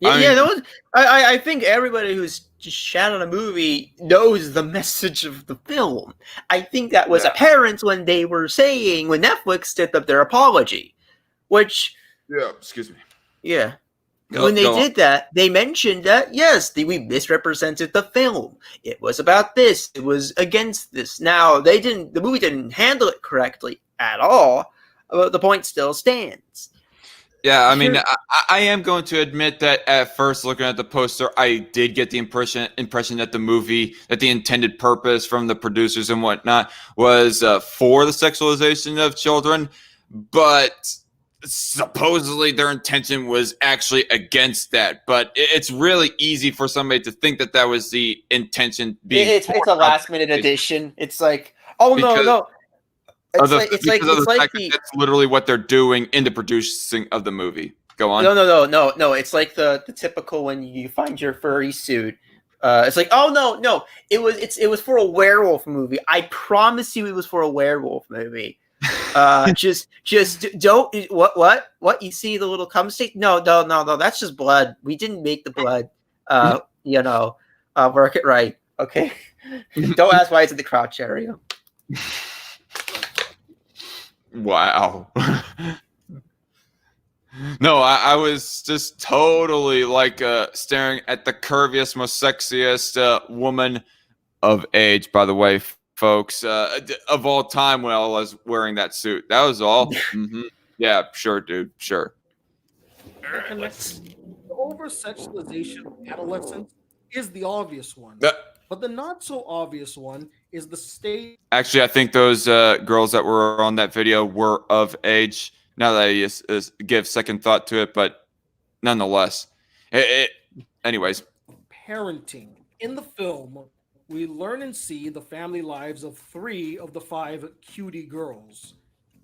I think everybody who's just shat on a movie knows the message of the film. I think that was apparent when they were saying, when Netflix did their apology, which... Yeah, excuse me. Yeah. When they did that, they mentioned that, yes, we misrepresented the film. It was about this. It was against this. Now, the movie didn't handle it correctly at all, but the point still stands. Yeah, I mean, I am going to admit that at first, looking at the poster, I did get the impression that the intended purpose from the producers and whatnot was for the sexualization of children, but supposedly their intention was actually against that. But it's really easy for somebody to think that was the intention. It's a last-minute addition. It's like, no. It's like that's literally what they're doing in the producing of the movie. Go on. No. It's like the typical when you find your furry suit. It's like, no. It was for a werewolf movie. I promise you, it was for a werewolf movie. Just don't. What? You see the little cum stick? No. That's just blood. We didn't make the blood. Work it right. Okay. Don't ask why it's in the crotch area. Wow. No, I was just totally like staring at the curviest, most sexiest woman of age, by the way, folks, of all time when I was wearing that suit. That was all. Mm-hmm. Yeah, sure, dude. Sure. The over-sexualization of adolescents is the obvious one. But the not so obvious one is the state. Actually, I think those girls that were on that video were of age. Now that I give second thought to it, but nonetheless, anyways. Parenting. In the film, we learn and see the family lives of 3 of the 5 cutie girls.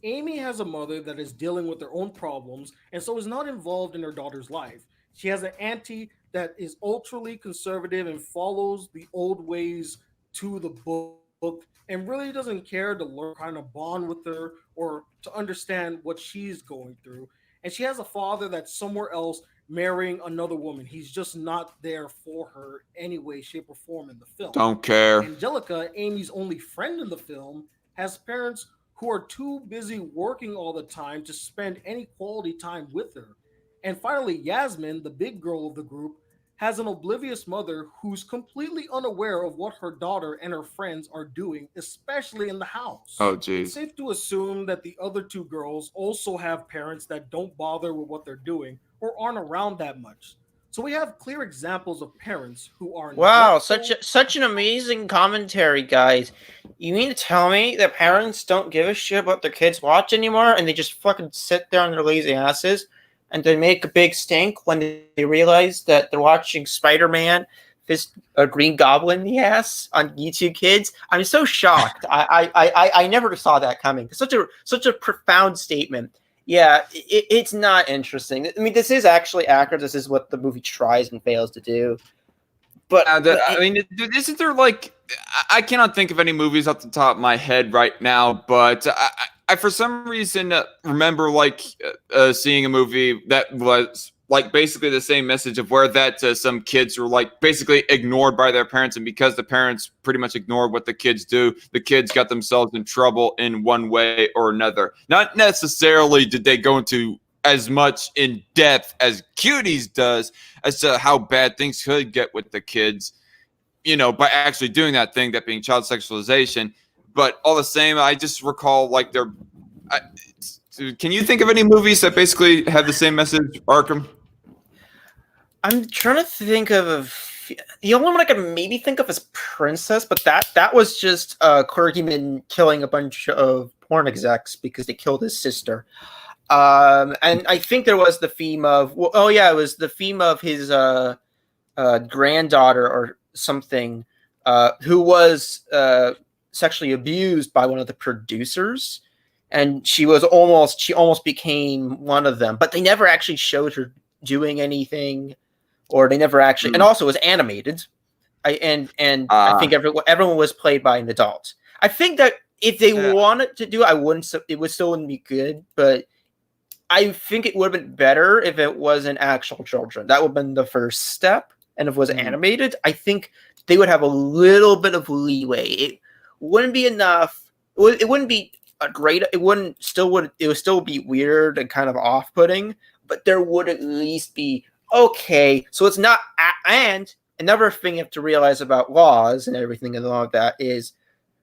Amy has a mother that is dealing with her own problems and so is not involved in her daughter's life. She has an auntie that is ultra conservative and follows the old ways to the book and really doesn't care to learn, kind of bond with her or to understand what she's going through. And she has a father that's somewhere else marrying another woman. He's just not there for her any way, shape, or form in the film. Don't care. Angelica, Amy's only friend in the film, has parents who are too busy working all the time to spend any quality time with her. And finally, Yasmin, the big girl of the group, has an oblivious mother who's completely unaware of what her daughter and her friends are doing, especially in the house. Oh, geez. It's safe to assume that the other 2 girls also have parents that don't bother with what they're doing or aren't around that much. So we have clear examples of parents who are such an amazing commentary, guys. You mean to tell me that parents don't give a shit what their kids watch anymore and they just fucking sit there on their lazy asses and they make a big stink when they realize that they're watching Spider-Man fist a Green Goblin in the ass on YouTube Kids? I'm so shocked. I never saw that coming. It's such a profound statement. Yeah, it's not interesting. I mean, this is actually accurate. This is what the movie tries and fails to do. But I mean, isn't there like, I cannot think of any movies off the top of my head right now, but I for some reason remember like seeing a movie that was like basically the same message of where that some kids were like basically ignored by their parents, and because the parents pretty much ignored what the kids do, the kids got themselves in trouble in one way or another. Not necessarily did they go into as much in depth as Cuties does as to how bad things could get with the kids, you know, by actually doing that thing, that being child sexualization. But all the same, I just recall like can you think of any movies that basically have the same message, Arkham? I'm trying to think of the only one I can maybe think of is Princess, but that was just clergyman killing a bunch of porn execs because they killed his sister. And I think there was the theme of it was the theme of his granddaughter or something who was sexually abused by one of the producers, and she almost became one of them, but they never actually showed her doing anything, or they never actually. And also, it was animated. I think everyone was played by an adult. I think that if they wanted to do it, it still wouldn't be good, but I think it would have been better if it wasn't actual children. That would have been the first step. And if it was animated, I think they would have a little bit of leeway. It wouldn't be enough. It wouldn't be a great. It would still be weird and kind of off-putting. But there would at least be okay. So it's not. And another thing you have to realize about laws and everything and all of that is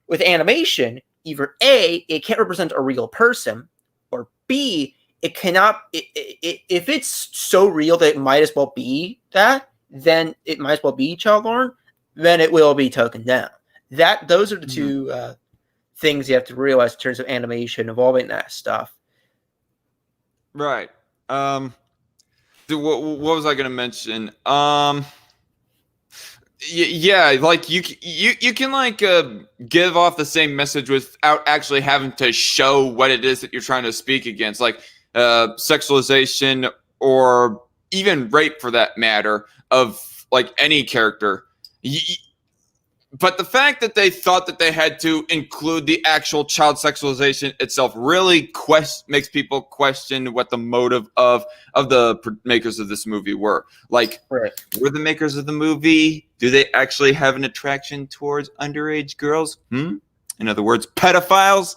with animation, either A, it can't represent a real person, or B, it cannot. If it's so real that it might as well be that, then it might as well be child porn. Then it will be taken down. Those are the two things you have to realize in terms of animation involving that stuff. Right. What was I going to mention? Yeah, like you can like give off the same message without actually having to show what it is that you're trying to speak against, like sexualization or even rape for that matter of like any character. But the fact that they thought that they had to include the actual child sexualization itself really makes people question what the motive of the makers of this movie were. Like, were the makers of the movie, do they actually have an attraction towards underage girls? In other words, pedophiles?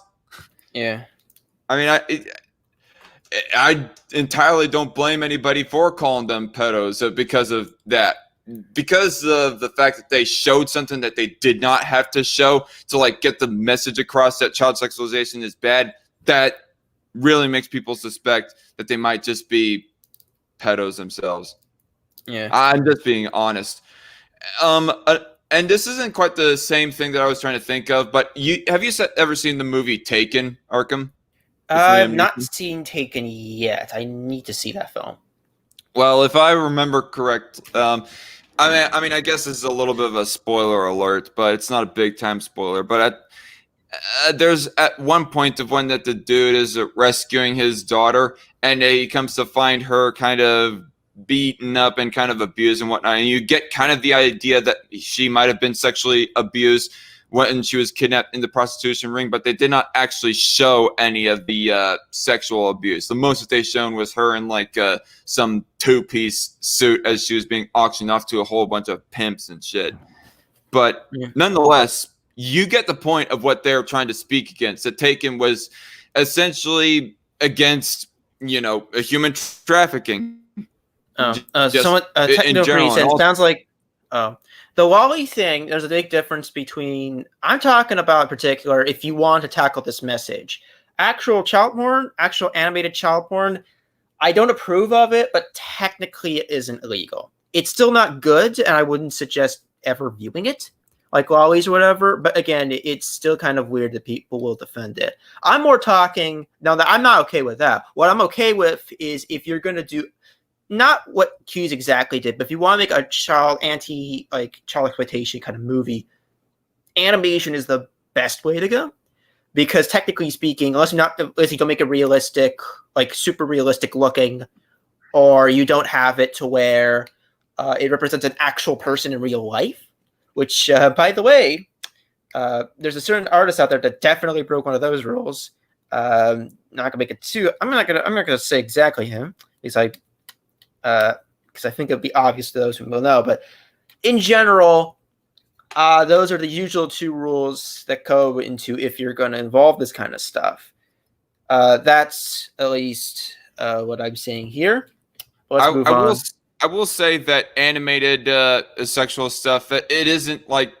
Yeah. I mean, I entirely don't blame anybody for calling them pedos because of that. Because of the fact that they showed something that they did not have to show to like get the message across that child sexualization is bad, that really makes people suspect that they might just be pedos themselves. Yeah, I'm just being honest. And this isn't quite the same thing that I was trying to think of, but have you ever sseen the movie Taken, Arkham? I've not seen Taken yet. I need to see that film. Well, if I remember correct, I mean, I guess this is a little bit of a spoiler alert, but it's not a big time spoiler. But there's at one point of when that the dude is rescuing his daughter, and he comes to find her kind of beaten up and kind of abused and whatnot, and you get kind of the idea that she might have been sexually abused when she was kidnapped in the prostitution ring, but they did not actually show any of the sexual abuse. The most that they shown was her in like some two-piece suit as she was being auctioned off to a whole bunch of pimps and shit. But nonetheless, you get the point of what they're trying to speak against. The Taken was essentially against, a human trafficking. Technically, sounds like the Wally thing. There's a big difference between. I'm talking about in particular if you want to tackle this message, actual child porn, actual animated child porn. I don't approve of it, but technically it isn't illegal. It's still not good, and I wouldn't suggest ever viewing it, like Wally's or whatever. But again, it's still kind of weird that people will defend it. I'm more talking now that I'm not okay with that. What I'm okay with is if you're going to do. Not what Cuties exactly did, but if you want to make a child exploitation kind of movie, animation is the best way to go. Because technically speaking, unless you don't make it realistic, like super realistic looking, or you don't have it to where it represents an actual person in real life, which by the way, there's a certain artist out there that definitely broke one of those rules. Not gonna make it too. I'm not gonna say exactly him. He's like. Because I think it'd be obvious to those who will know. But in general, those are the usual two rules that go into if you're going to involve this kind of stuff. That's at least what I'm saying here. Let's move on. I will say that animated sexual stuff, it isn't like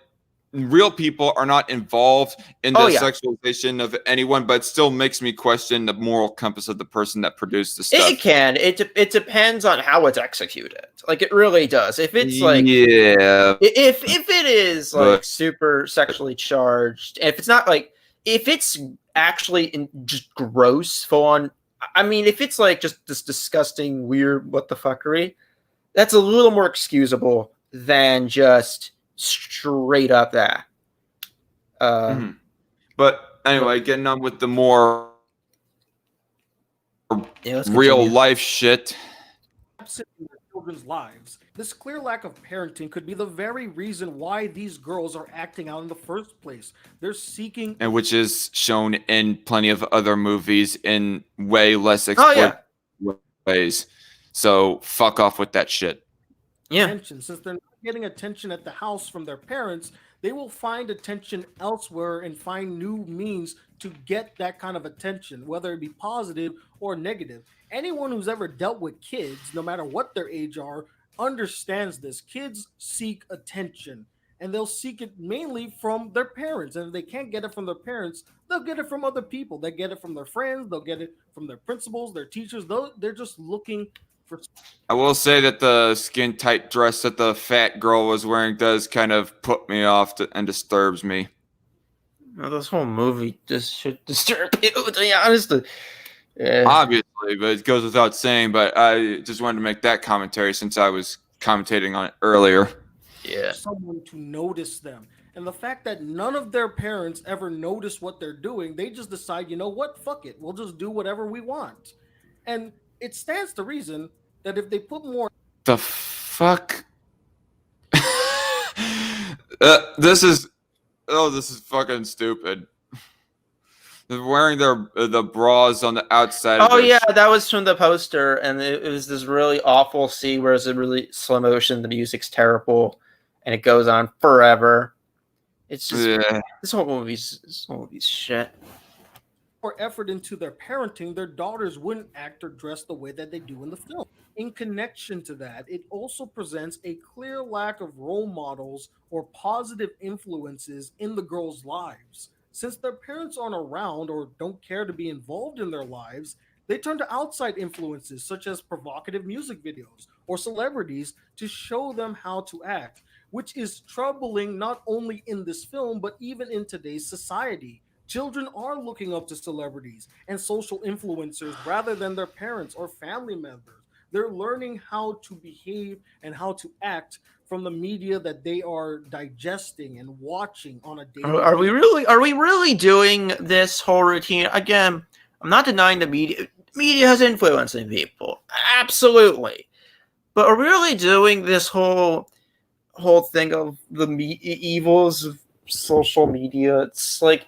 real people are not involved in the sexualization of anyone, but it still makes me question the moral compass of the person that produced the stuff. It can. It depends on how it's executed. Like it really does. If it's like if it is like super sexually charged, if it's not like if it's actually just gross, full on. I mean, if it's like just this disgusting, weird, what the fuckery, that's a little more excusable than just straight up that. But anyway, getting on with the more Let's real continue. life shit. Absent in their children's lives. This clear lack of parenting could be the very reason why these girls are acting out in the first place. They're seeking And which is shown in plenty of other movies in way less explicit ways. So fuck off with that shit. Yeah. attention. Since they're not getting attention at the house from their parents, they will find attention elsewhere and find new means to get that kind of attention, whether it be positive or negative. Anyone who's ever dealt with kids, no matter what their age are, understands this. Kids seek attention, and they'll seek it mainly from their parents. And if they can't get it from their parents, they'll get it from other people. They get it from their friends, they'll get it from their principals, their teachers. They're just looking for. I will say that the skin tight dress that the fat girl was wearing does kind of put me off and disturbs me. Well, this whole movie just should disturb you, to be honest. Obviously, but it goes without saying. But I just wanted to make that commentary since I was commentating on it earlier. Yeah. Someone to notice them. And the fact that none of their parents ever notice what they're doing, they just decide, you know what, fuck it. We'll just do whatever we want. And it stands to reason that if they put more. The fuck? This is fucking stupid. They're wearing the bras on the outside. Oh yeah, that was from the poster, and it was this really awful scene where it's a really slow motion. The music's terrible, and it goes on forever. It's just this whole movie's shit. More effort into their parenting, their daughters wouldn't act or dress the way that they do in the film. In connection to that, it also presents a clear lack of role models or positive influences in the girls' lives. Since their parents aren't around or don't care to be involved in their lives, they turn to outside influences such as provocative music videos or celebrities to show them how to act, which is troubling not only in this film but even in today's society. Children are looking up to celebrities and social influencers rather than their parents or family members. They're learning how to behave and how to act from the media that they are digesting and watching on a daily Are we really doing this whole routine again? I'm not denying the media has influence in people, absolutely, but are we really doing this whole thing of the evils of social media? It's like,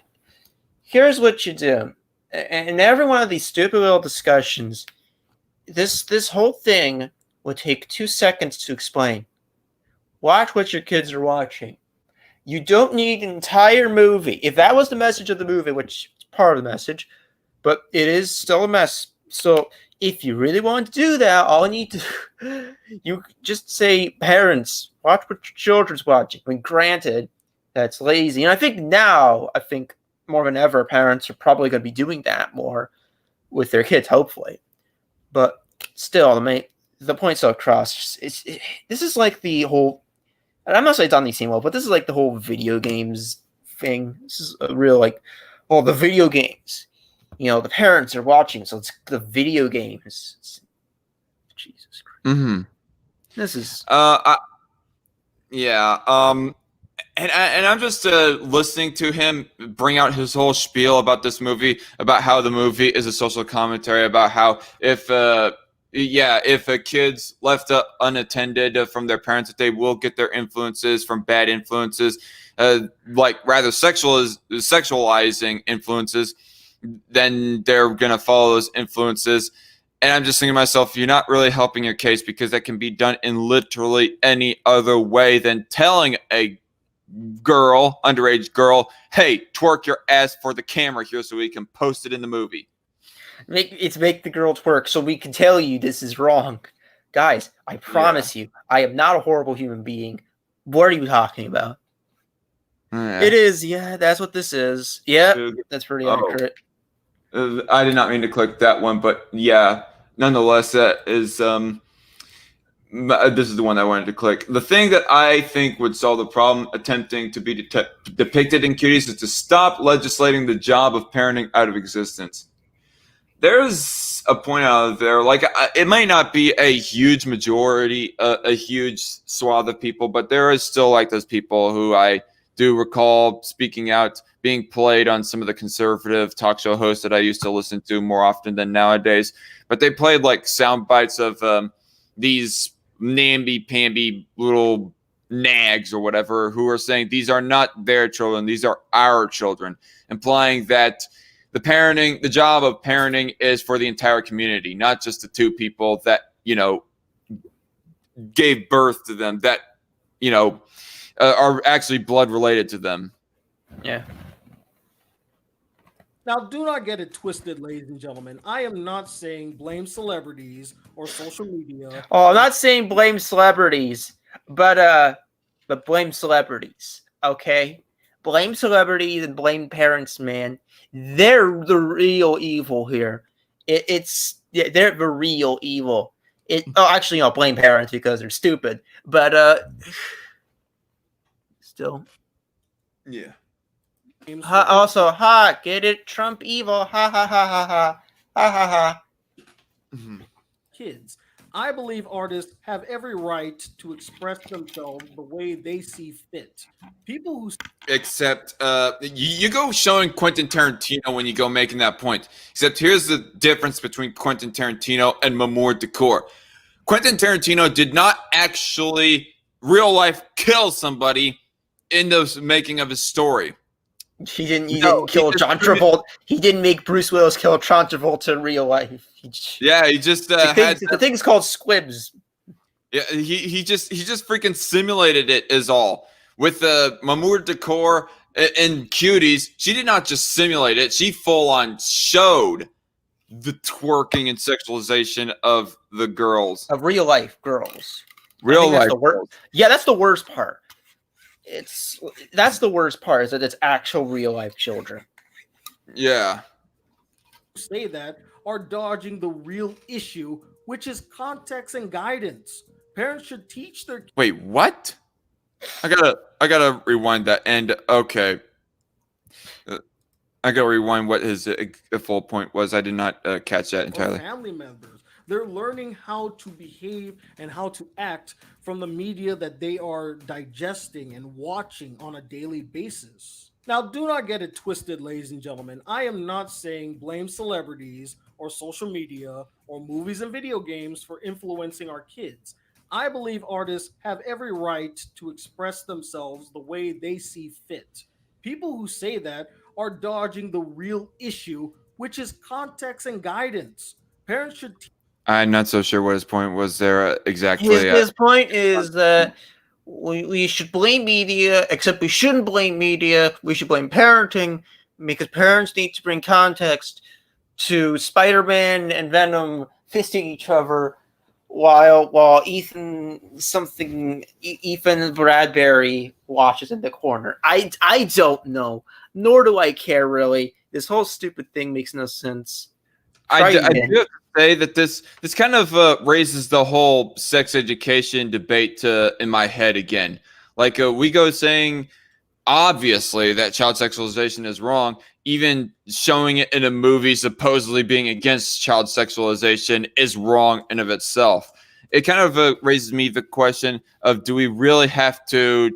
here's what you do, and every one of these stupid little discussions, this whole thing would take 2 seconds to explain. Watch what your kids are watching. You don't need an entire movie. If that was the message of the movie, which is part of the message, but it is still a mess. So if you really want to do that, all you need to you just say, parents, watch what your children's watching. I mean, granted, that's lazy. And I think more than ever, parents are probably going to be doing that more with their kids, hopefully. But still, the point's so across. This is like the whole. I'm not saying it's on the same level, but this is like the whole video games thing. This is a real the video games. The parents are watching, so it's the video games. Jesus Christ. Mm-hmm. This is. Yeah. And I'm just listening to him bring out his whole spiel about this movie, about how the movie is a social commentary, about how if kids left unattended from their parents, that they will get their influences from bad influences, like rather sexualizing influences, then they're going to follow those influences. And I'm just thinking to myself, you're not really helping your case, because that can be done in literally any other way than telling a underage girl, hey, twerk your ass for the camera here so we can post it in the movie. Make the girl twerk so we can tell you this is wrong. Guys, I promise you, I am not a horrible human being. What are you talking about? It is, that's what this is. Yeah, that's pretty accurate. I did not mean to click that one, but yeah, nonetheless, that is this is the one I wanted to click. The thing that I think would solve the problem attempting to be depicted in Cuties is to stop legislating the job of parenting out of existence. there's a point out there, like it might not be a huge majority, a huge swath of people, but there is still like those people who I do recall speaking out, being played on some of the conservative talk show hosts that I used to listen to more often than nowadays. But they played like sound bites of these namby-pamby little nags or whatever who are saying these are not their children, these are our children, implying that the job of parenting is for the entire community, not just the two people that, gave birth to them, that, are actually blood related to them. Yeah. Now, do not get it twisted, ladies and gentlemen. I am not saying blame celebrities or social media. Oh, I'm not saying blame celebrities, but blame celebrities, okay? Blame celebrities and blame parents, man. They're the real evil here. They're the real evil. Actually, blame parents because they're stupid. But still. Yeah. Also, get it? Trump evil. Ha ha ha ha ha. Ha ha ha. Mm-hmm. Kids. I believe artists have every right to express themselves the way they see fit. People who Except you go showing Quentin Tarantino when you go making that point. Except here's the difference between Quentin Tarantino and Mamour Decor. Quentin Tarantino did not actually real life kill somebody in the making of his story. He didn't kill John Travolta. He didn't make Bruce Willis kill John Travolta in real life. He just the thing's called squibs. Yeah, he just freaking simulated it is all. With Mamour Decor and Cuties, she did not just simulate it; she full on showed the twerking and sexualization of the girls, of real life girls. Real life. Yeah, that's the worst part. That's the worst part is that it's actual real life children. Yeah. Say that are dodging the real issue, which is context and guidance. Parents should teach their kids. Wait, what? I gotta rewind that end. Okay. I gotta rewind what his full point was. I did not catch that entirely. Family members. They're learning how to behave and how to act from the media that they are digesting and watching on a daily basis. Now, do not get it twisted, ladies and gentlemen. I am not saying blame celebrities or social media or movies and video games for influencing our kids. I believe artists have every right to express themselves the way they see fit. People who say that are dodging the real issue, which is context and guidance. Parents should I'm not so sure what his point was there exactly. His point is that we should blame media, except we shouldn't blame media. We should blame parenting because parents need to bring context to Spider-Man and Venom fisting each other while Ethan Bradbury watches in the corner. I don't know, nor do I care really. This whole stupid thing makes no sense. I do have to say that this kind of raises the whole sex education debate in my head again. Like we go saying, obviously, that child sexualization is wrong. Even showing it in a movie supposedly being against child sexualization is wrong in of itself. It kind of raises me the question of, do we really have to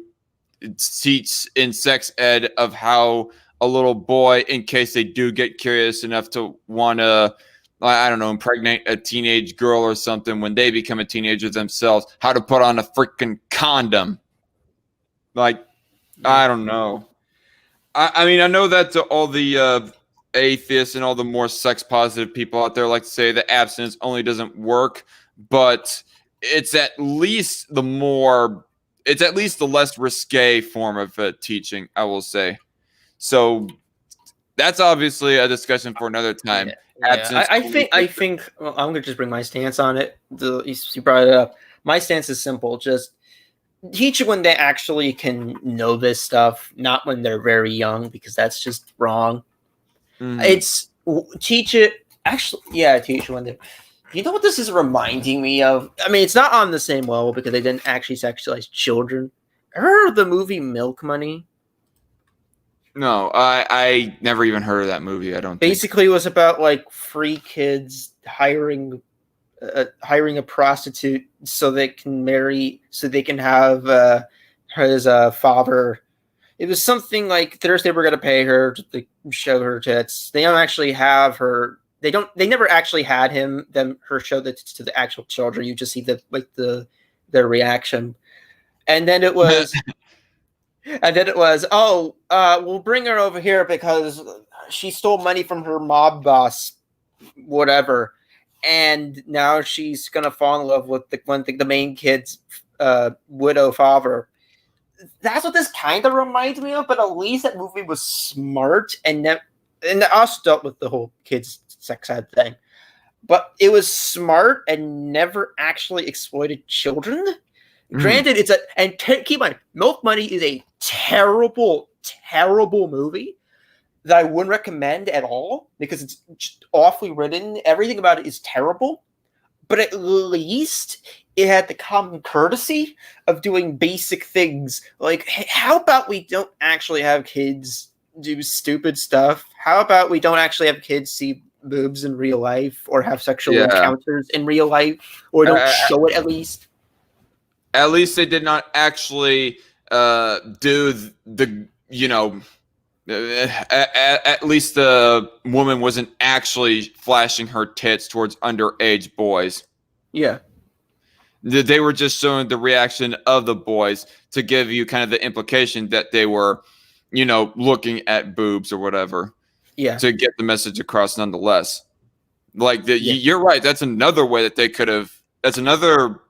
teach in sex ed of how a little boy, in case they do get curious enough to want to, I don't know, impregnate a teenage girl or something when they become a teenager themselves, how to put on a freaking condom? Like, I don't know. I mean, I know that all the atheists and all the more sex positive people out there like to say that abstinence only doesn't work, but it's at least the less risque form of teaching, I will say. So that's obviously a discussion for another time. Yeah. I think well, I'm gonna just bring my stance on it. You brought it up. My stance is simple: just teach it when they actually can know this stuff, not when they're very young, because that's just wrong. It's teach it when they. You know what this is reminding me of? I mean, it's not on the same level because they didn't actually sexualize children. Remember the movie Milk Money? No, I never even heard of that movie. I don't think. Basically, it was about like free kids hiring a prostitute so they can marry, so they can have his father. It was something like Thursday we're gonna pay her to show her tits. They don't actually have her. They never actually had her show the tits to the actual children. You just see their reaction, and then it was. We'll bring her over here because she stole money from her mob boss, whatever, and now she's gonna fall in love with the main kid's widow father. That's what this kind of reminds me of, but at least that movie was smart and also dealt with the whole kids sex ed thing. But it was smart and never actually exploited children. Granted, keep in mind, Milk Money is a terrible, terrible movie that I wouldn't recommend at all because it's just awfully written. Everything about it is terrible, but at least it had the common courtesy of doing basic things. Like, hey, how about we don't actually have kids do stupid stuff? How about we don't actually have kids see boobs in real life or have sexual encounters in real life, or don't show it at least? At least they did not actually do the at least the woman wasn't actually flashing her tits towards underage boys. Yeah. They were just showing the reaction of the boys to give you kind of the implication that they were, looking at boobs or whatever. Yeah. To get the message across nonetheless. Like, you're right. That's another way that they could have. That's another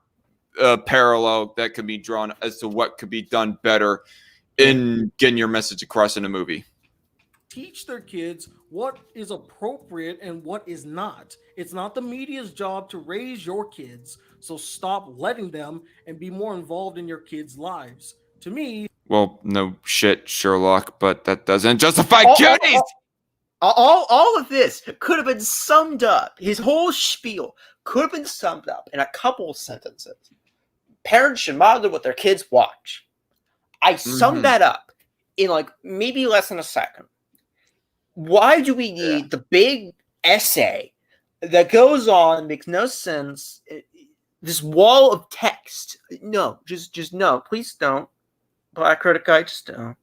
parallel that could be drawn as to what could be done better in getting your message across in a movie. Teach their kids what is appropriate and what is not. It's not the media's job to raise your kids, so stop letting them and be more involved in your kids' lives. To me, well, no shit, Sherlock, but that doesn't justify Cuties. All of this could have been summed up. His whole spiel could have been summed up in a couple of sentences. Parents should monitor what their kids watch. I summed that up in like maybe less than a second. Why do we need the big essay that goes on, makes no sense? This wall of text. No, just no. Please don't. Black Critic Guy, just don't.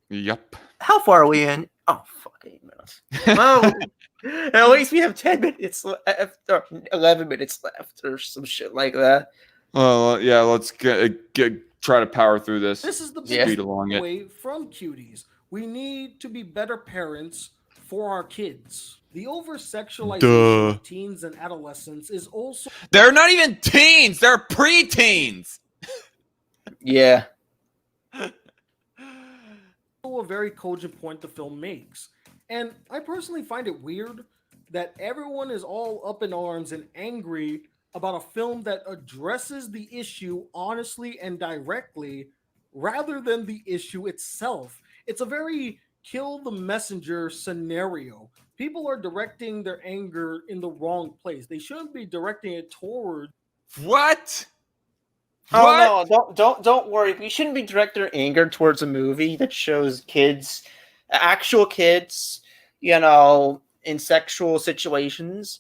Yep. How far are we in? Oh, fuck, 8 minutes. Well, at least we have 10 minutes left, or 11 minutes left, or some shit like that. Well, yeah, let's try to power through this. This is the speed along it. way from Cuties. We need to be better parents for our kids. The over-sexualization of teens and adolescents is also... They're not even teens. They're preteens. Yeah. A very cogent point the film makes. And I personally find it weird that everyone is all up in arms and angry about a film that addresses the issue honestly and directly rather than the issue itself. It's a very kill the messenger scenario. People are directing their anger in the wrong place. They shouldn't be directing it toward... What? Oh no! Don't worry. We shouldn't be directing our anger towards a movie that shows kids, actual kids, in sexual situations.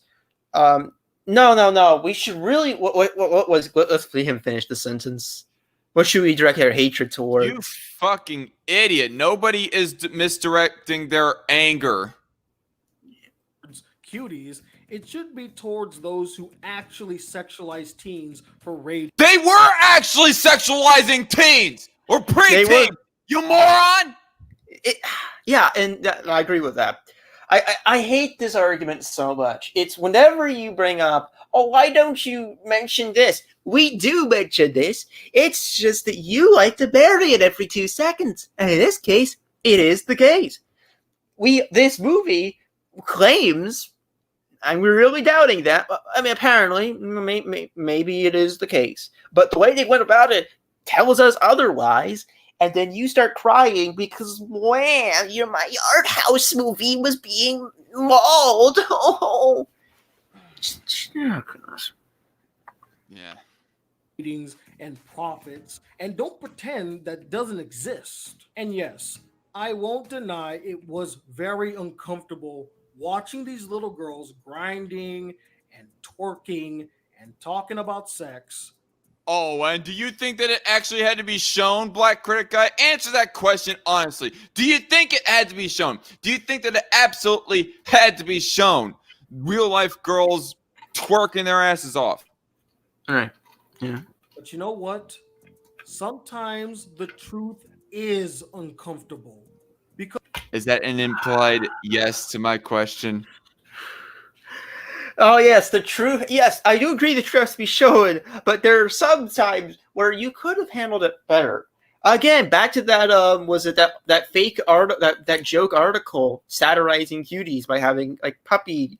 No. We should really. Let's let him finish the sentence. What should we direct our hatred toward? You fucking idiot! Nobody is misdirecting their anger. Cuties. It should be towards those who actually sexualize teens for rage. They were actually sexualizing teens or preteens. You moron! And I agree with that. I hate this argument so much. It's whenever you bring up, oh, why don't you mention this? We do mention this. It's just that you like to bury it every 2 seconds. And in this case, it is the case. This movie claims, and we're really doubting that. I mean, apparently, maybe it is the case. But the way they went about it tells us otherwise. And then you start crying because, wow, my art house movie was being mauled. Oh, goodness. Yeah. Ratings and profits, and don't pretend that doesn't exist. And yes, I won't deny it was very uncomfortable watching these little girls grinding and twerking and talking about sex. Oh, and do you think that it actually had to be shown, Black Critic Guy? Answer that question honestly. Do you think it had to be shown? Do you think that it absolutely had to be shown? Real life girls twerking their asses off. All right. Yeah. But you know what? Sometimes the truth is uncomfortable because Is that an implied yes to my question? Oh yes, the truth. Yes, I do agree the truth has to be shown, but there are some times where you could have handled it better. Again, back to that was it that fake art that joke article satirizing cuties by having like puppy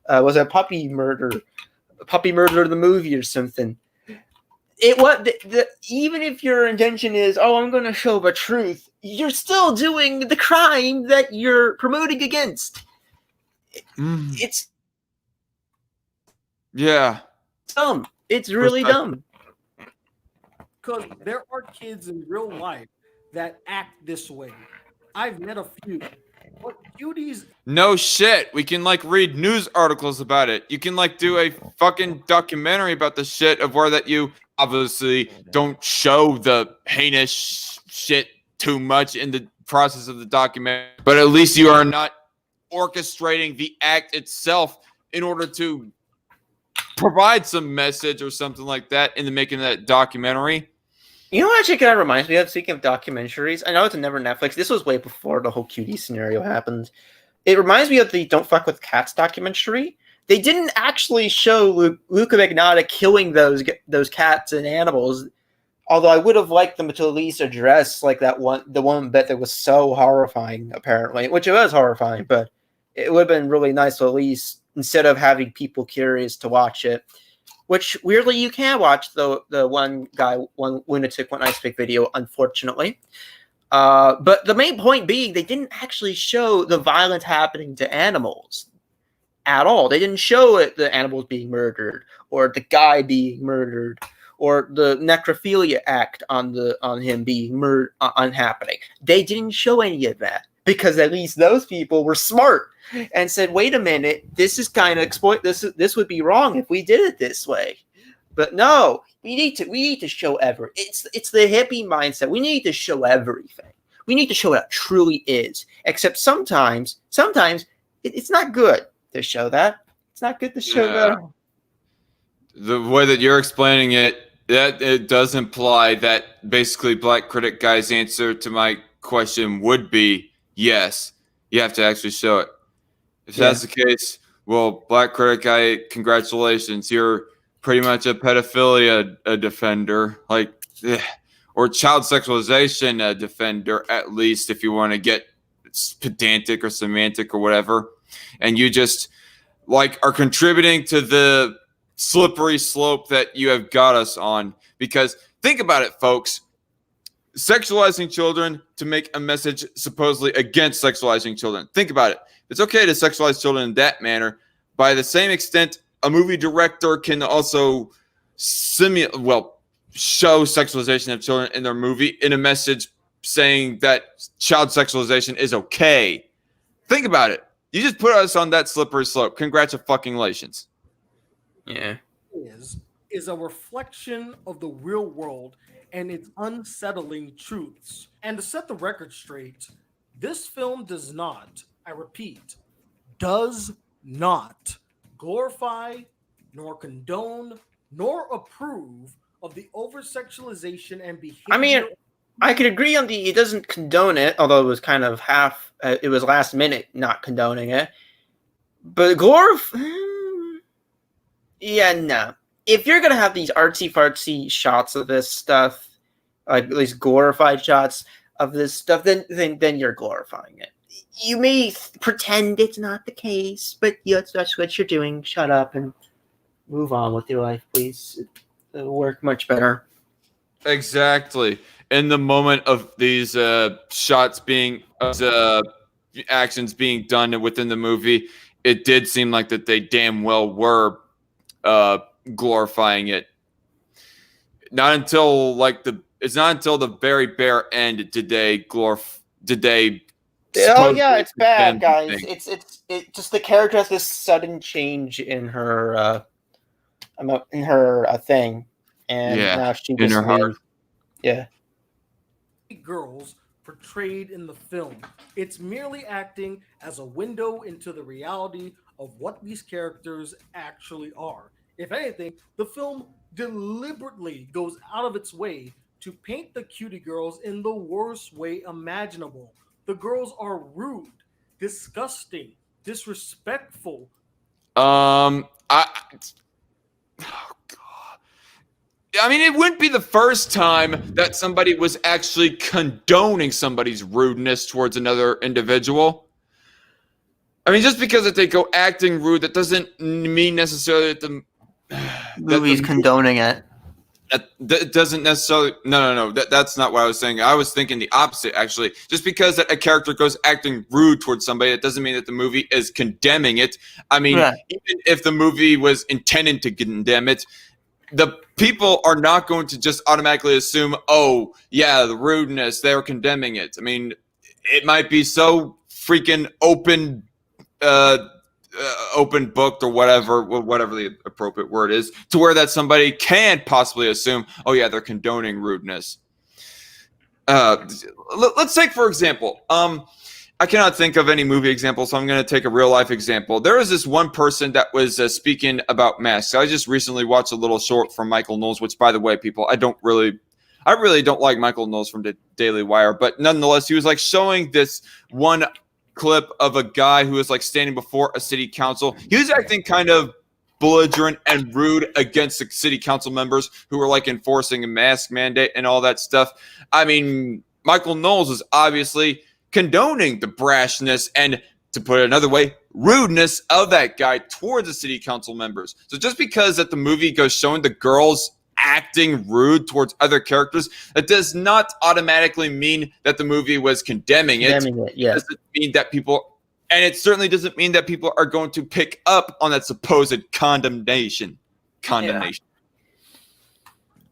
was it puppy murder the movie or something. It was even if your intention is, oh, I'm going to show the truth, you're still doing the crime that you're promoting against. It's Yeah. dumb. It's really dumb. because there are kids in real life that act this way. I've met a few. But cuties, No shit. We can like read news articles about it. You can like do a fucking documentary about the shit of where that you obviously don't show the heinous shit too much in the process of the documentary, but at least you are not orchestrating the act itself in order to provide some message or something like that in the making of that documentary. You know what actually kind of reminds me of, speaking of documentaries? I know it's never Netflix. This was way before the whole cutie scenario happened. It reminds me of the Don't Fuck with Cats documentary. They didn't actually show Luca Magnotta killing those cats and animals, although I would have liked them to at least address like the one bit that was so horrifying, apparently, which it was horrifying, but it would have been really nice to at least, instead of having people curious to watch it, which weirdly you can watch the one lunatic one ice pick video, unfortunately. But the main point being, they didn't actually show the violence happening to animals at all. They didn't show it, the animals being murdered, or the guy being murdered, or the necrophilia act on him being happening. They didn't show any of that because at least those people were smart and said, "Wait a minute, this is kind of this would be wrong if we did it this way." But no, we need to show everything. It's the hippie mindset. We need to show everything. We need to show what it truly is. Except sometimes it's not good to show that. It's not good to show that. The way that you're explaining it, that it does imply that basically Black Critic Guy's answer to my question would be yes. You have to actually show it. If that's the case, well, Black Critic Guy, congratulations. You're pretty much a pedophilia defender, or child sexualization defender, at least, if you want to get pedantic or semantic or whatever. And you just are contributing to the slippery slope that you have got us on. Because think about it, folks. Sexualizing children to make a message supposedly against sexualizing children. Think about it. It's okay to sexualize children in that manner. By the same extent, a movie director can also show sexualization of children in their movie in a message saying that child sexualization is okay. Think about it. You just put us on that slippery slope. Congratulations. Yeah. Is a reflection of the real world and its unsettling truths. And to set the record straight, this film does not, I repeat, does not glorify, nor condone, nor approve of the over-sexualization and behavior. I mean, I could agree on it doesn't condone it, although it was kind of it was last minute not condoning it. But yeah, no. If you're going to have these artsy-fartsy shots of this stuff, like at least glorified shots of this stuff, then you're glorifying it. You may pretend it's not the case, but that's what you're doing. Shut up and move on with your life, please. It'll work much better. Exactly. In the moment of these shots being actions being done within the movie, it did seem like that they damn well were glorifying it. It's not until the very bare end did they did they? Oh yeah, supposedly it's bad, pretend guys. thing? It just the character has this sudden change in her thing, and Yeah, now she in just her heart. leaves. Yeah. Girls portrayed in the film. It's merely acting as a window into the reality of what these characters actually are. If anything, the film deliberately goes out of its way to paint the cutie girls in the worst way imaginable. The girls are rude, disgusting, disrespectful. I. Oh God. I mean, it wouldn't be the first time that somebody was actually condoning somebody's rudeness towards another individual. I mean, just because that they go acting rude, that doesn't mean necessarily that Movies condoning it. that doesn't necessarily. No. That's not what I was saying. I was thinking the opposite, actually. Just because that a character goes acting rude towards somebody, that doesn't mean that the movie is condemning it. I mean, Yeah. even if the movie was intended to condemn it, the people are not going to just automatically assume, oh, yeah, the rudeness, they're condemning it. I mean, it might be so freaking open booked or whatever the appropriate word is, to where that somebody can possibly assume, oh yeah, they're condoning rudeness. Let's take, for example, I cannot think of any movie example, so I'm going to take a real life example. There was this one person that was speaking about masks. I just recently watched a little short from Michael Knowles, which, by the way, people, I really don't like Michael Knowles from the Daily Wire, but nonetheless, he was like showing this one clip of a guy who was like standing before a city council. He was acting kind of belligerent and rude against the city council members who were like enforcing a mask mandate and all that stuff. I mean, Michael Knowles is obviously condoning the brashness and, to put it another way, rudeness of that guy towards the city council members. So just because that the movie goes showing the girls acting rude towards other characters, that does not automatically mean that the movie was condemning it. Yeah. It doesn't mean that people, and it certainly doesn't mean that people are going to pick up on that supposed condemnation.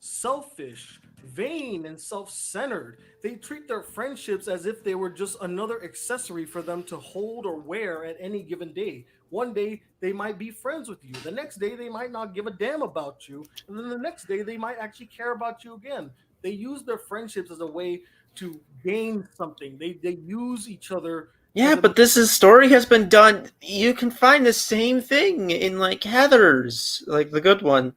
Selfish, vain, and self-centered. They treat their friendships as if they were just another accessory for them to hold or wear at any given day. One day they might be friends with you. The next day they might not give a damn about you. And then the next day they might actually care about you again. They use their friendships as a way to gain something. They use each other. Yeah, but this story has been done. You can find the same thing in like Heathers, like the good one,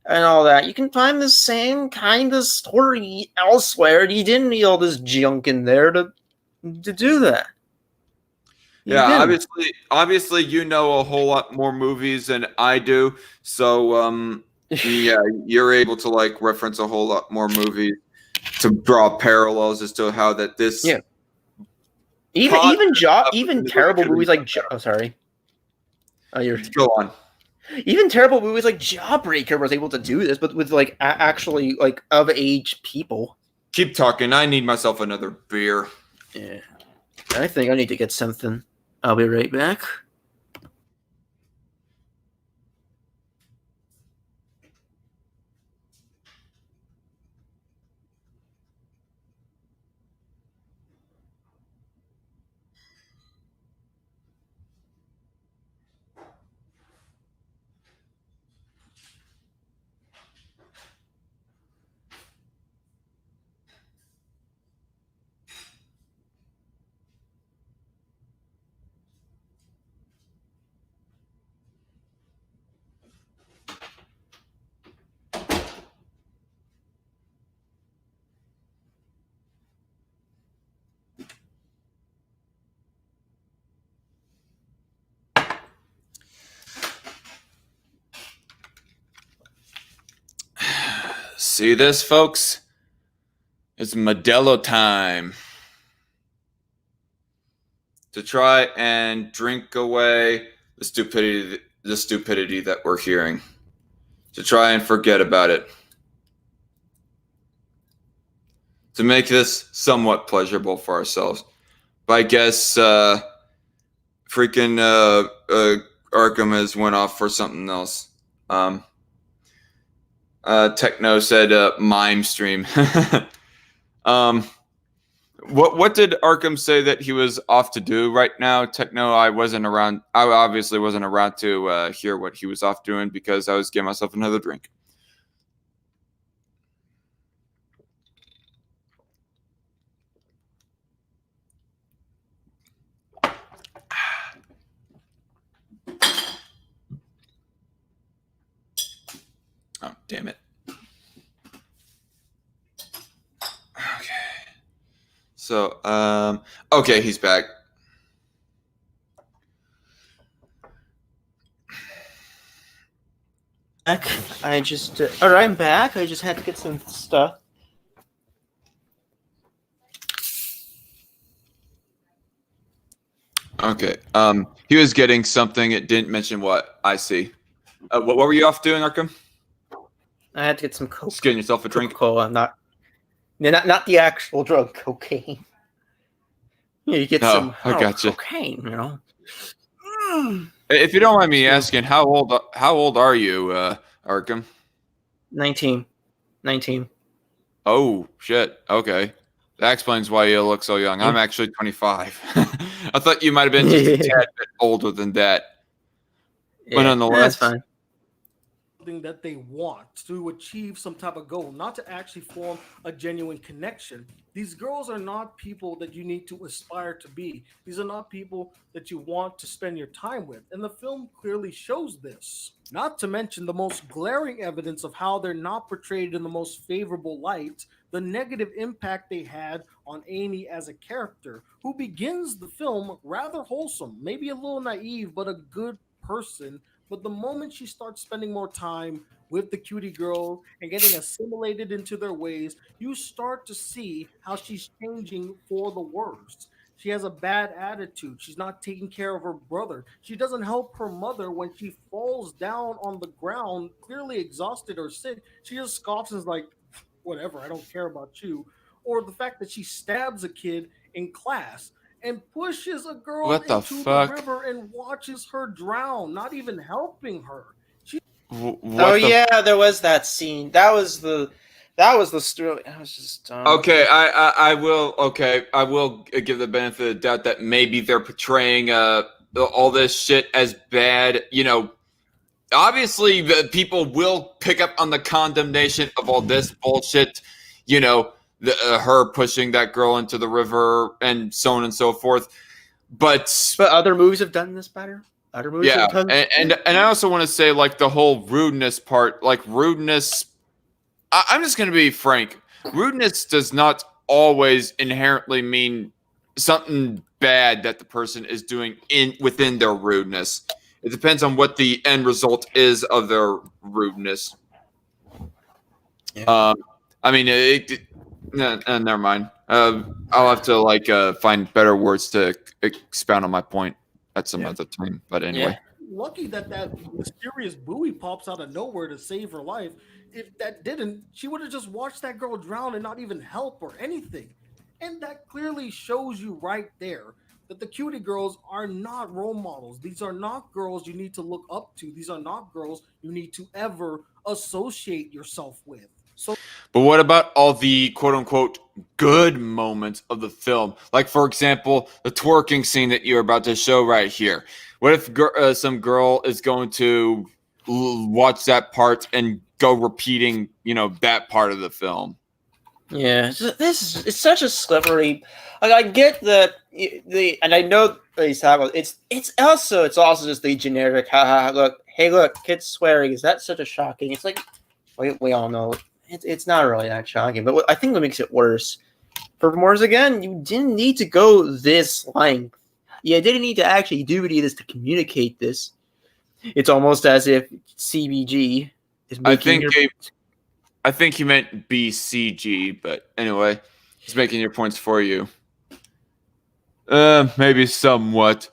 and all that. You can find the same kind of story elsewhere. You didn't need all this junk in there to do that. Yeah, obviously, you know a whole lot more movies than I do. So, yeah, you're able to like reference a whole lot more movies to draw parallels as to how that this. Yeah. Even terrible movies like sorry. Oh, you're go on. Even terrible movies like Jawbreaker was able to do this, but with like actually like of age people. Keep talking. I need myself another beer. Yeah, I think I need to get something. I'll be right back. See this, folks? It's Modelo time. To try and drink away the stupidity that we're hearing. To try and forget about it. To make this somewhat pleasurable for ourselves. But I guess freaking Arkham has went off for something else. Techno said mime stream. What did Arkham say that he was off to do right now? Techno, I wasn't around. I obviously wasn't around to hear what he was off doing because I was getting myself another drink. Oh, damn it. Okay. So, okay, he's back. I just, all right, I'm back. I just had to get some stuff. Okay. He was getting something. It didn't mention what. I see. What were you off doing, Arkham? I had to get some Coke. Just getting yourself a drink. Coca-Cola, not the actual drug, cocaine. Yeah, you get some I gotcha. cocaine, you know. If you don't mind me asking, how old are you, Arkham? 19. Oh shit. Okay. That explains why you look so young. I'm actually 25. I thought you might have been just a tad bit older than that. Yeah, But nonetheless, that's fine. That they want to achieve some type of goal, not to actually form a genuine connection. These girls are not people that you need to aspire to be. These are not people that you want to spend your time with. And the film clearly shows this. Not to mention the most glaring evidence of how they're not portrayed in the most favorable light, the negative impact they had on Amy as a character, who begins the film rather wholesome, maybe a little naive, but a good person. But the moment she starts spending more time with the cutie girl and getting assimilated into their ways, you start to see how she's changing for the worse. She has a bad attitude. She's not taking care of her brother. She doesn't help her mother when she falls down on the ground, clearly exhausted or sick. She just scoffs and is like, whatever, I don't care about you. Or the fact that she stabs a kid in class and pushes a girl What the into fuck? the river and watches her drown, not even helping her. There was that scene. That was the story. I was just okay, I will give the benefit of the doubt that maybe they're portraying all this shit as bad. You know, obviously the people will pick up on the condemnation of all this bullshit. You know, her pushing that girl into the river and so on and so forth. But other movies have done this better. Other movies yeah, have done this and I also want to say, like, the whole rudeness part, like rudeness. I'm just going to be frank. Rudeness does not always inherently mean something bad that the person is doing within their rudeness. It depends on what the end result is of their rudeness. Yeah. I mean, never mind. I'll have to find better words to expound on my point at some other time. But anyway. Lucky that mysterious buoy pops out of nowhere to save her life. If that didn't, she would have just watched that girl drown and not even help or anything. And that clearly shows you right there that the cutie girls are not role models. These are not girls you need to look up to. These are not girls you need to ever associate yourself with. But what about all the quote-unquote good moments of the film? Like, for example, the twerking scene that you're about to show right here. What if some girl is going to watch that part and go repeating, that part of the film? Yeah, it's such a slippery. Like, I get and I know what he's talking about. It's also just the generic. Look, kids swearing. Is that such a shocking? It's like we all know. It's not really that shocking, but I think what makes it worse, for Morse again, you didn't need to go this length. You didn't need to actually do any of this to communicate this. It's almost as if CBG is making I think he meant BCG, but anyway, he's making your points for you. Maybe somewhat,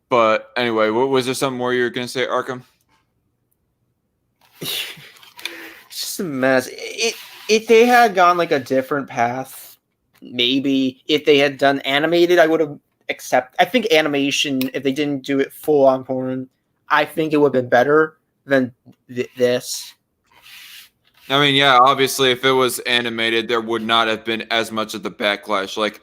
but anyway, was there something more you were going to say, Arkham? It's just a mess. If they had gone like a different path, maybe if they had done animated, I would have accepted. I think animation, if they didn't do it full on porn, I think it would have been better than this. I mean, yeah, obviously, if it was animated, there would not have been as much of the backlash. Like,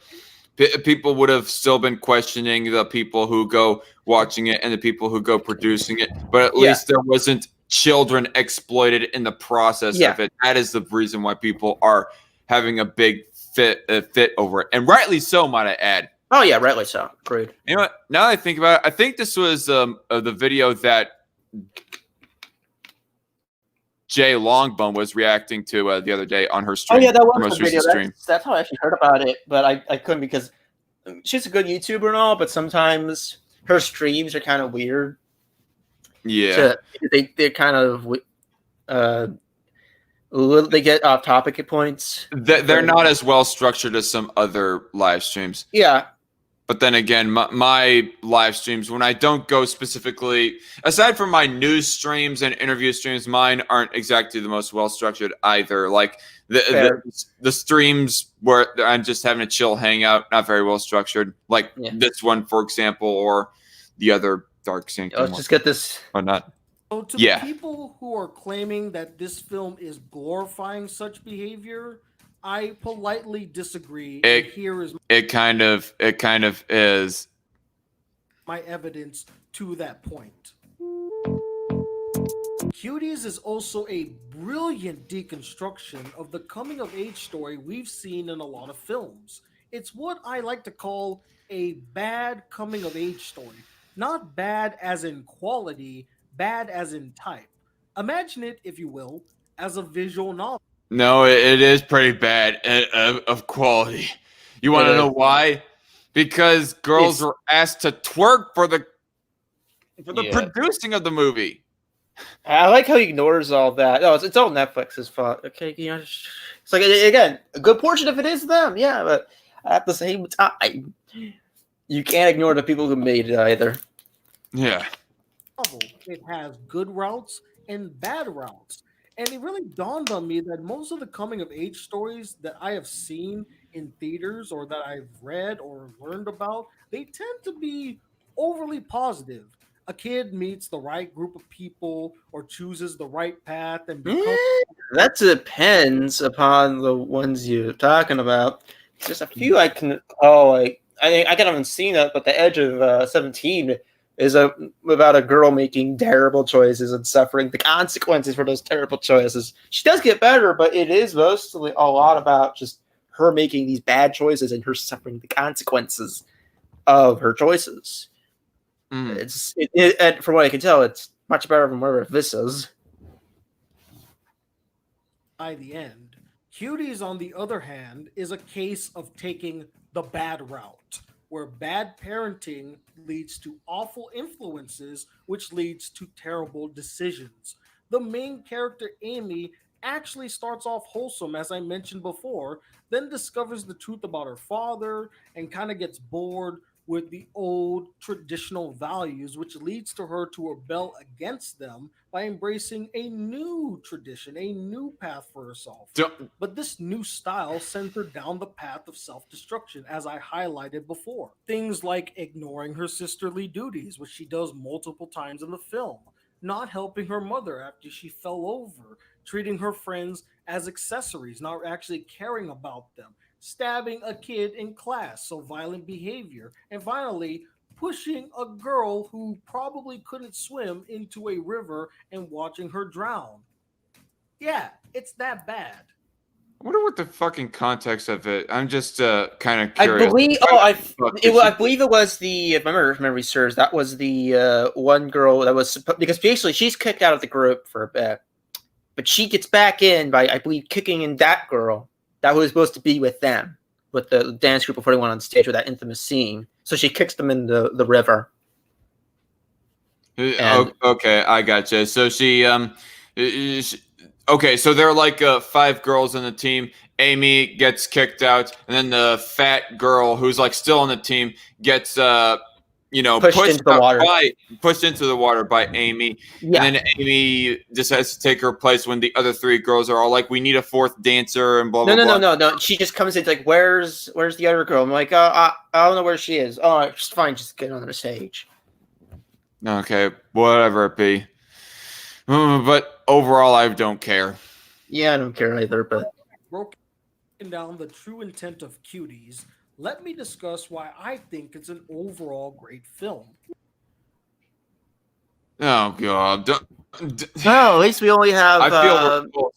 people would have still been questioning the people who go watching it and the people who go producing it, but at least there wasn't children exploited in the process of it. That is the reason why people are having a big fit over it, and rightly so, might I add. Oh yeah, rightly so. Agreed. You know what? Now that I think about it, I think this was the video that Jay Longbone was reacting to the other day on her stream. Oh yeah, that was most the video. stream. That's how I actually heard about it, but I couldn't because she's a good YouTuber and all, but sometimes her streams are kind of weird. Yeah, they're kind of they get off topic at points. They're not as well structured as some other live streams. Yeah. But then again, my live streams, when I don't go specifically, aside from my news streams and interview streams, mine aren't exactly the most well structured either. Like the streams where I'm just having a chill hangout, not very well structured. Like this one, for example, or the other Dark Sanctum. Let's just get this. Or not. So to the people who are claiming that this film is glorifying such behavior, I politely disagree. Here is it kind of is my evidence to that point. Cuties is also a brilliant deconstruction of the coming of age story we've seen in a lot of films. It's what I like to call a bad coming of age story. Not bad as in quality, bad as in type. Imagine it, if you will, as a visual novel. No, it is pretty bad of quality. You want to know why? Because girls were asked to twerk for the producing of the movie. I like how he ignores all that. No, it's all Netflix's fault. Okay, you know, it's like again, a good portion of it is them. Yeah, but at the same time, you can't ignore the people who made it either. Yeah. It has good routes and bad routes. And it really dawned on me that most of the coming of age stories that I have seen in theaters or that I've read or learned about, they tend to be overly positive. A kid meets the right group of people or chooses the right path and becomes... That depends upon the ones you're talking about. There's a few I can I haven't seen it, but The Edge of 17 is about a girl making terrible choices and suffering the consequences for those terrible choices. She does get better, but it is mostly a lot about just her making these bad choices and her suffering the consequences of her choices. And from what I can tell, it's much better than whatever this is. By the end, Cuties, on the other hand, is a case of taking the bad route, where bad parenting leads to awful influences, which leads to terrible decisions. The main character, Amy, actually starts off wholesome, as I mentioned before, then discovers the truth about her father and kind of gets bored with the old traditional values, which leads to her to rebel against them by embracing a new tradition, a new path for herself. But this new style sends her down the path of self-destruction, as I highlighted before. Things like ignoring her sisterly duties, which she does multiple times in the film, not helping her mother after she fell over, treating her friends as accessories, not actually caring about them, stabbing a kid in class, so violent behavior, and finally, pushing a girl who probably couldn't swim into a river and watching her drown. Yeah, it's that bad. I wonder what the fucking context of it. I'm just kind of curious. I believe it was the, if my memory serves, that was the one girl that was because basically she's kicked out of the group for a bit, but she gets back in by, I believe, kicking in that girl that was supposed to be with them, with the dance group before they went on stage with that infamous scene. So she kicks them in the river. Okay, I gotcha. So okay, so there are like 5 girls on the team. Amy gets kicked out, and then the fat girl who's like still on the team gets pushed into the water by Amy. Yeah. And then Amy decides to take her place when the other 3 girls are all like, we need a 4th dancer and blah, blah, blah. No. She just comes in like, where's the other girl? I'm like, I don't know where she is. Oh, it's fine. Just get on the stage. Okay, whatever it be. But overall, I don't care. Yeah, I don't care either, but... Broken down the true intent of Cuties, let me discuss why I think it's an overall great film. Oh God! No, at least we only have. I feel At repulsed.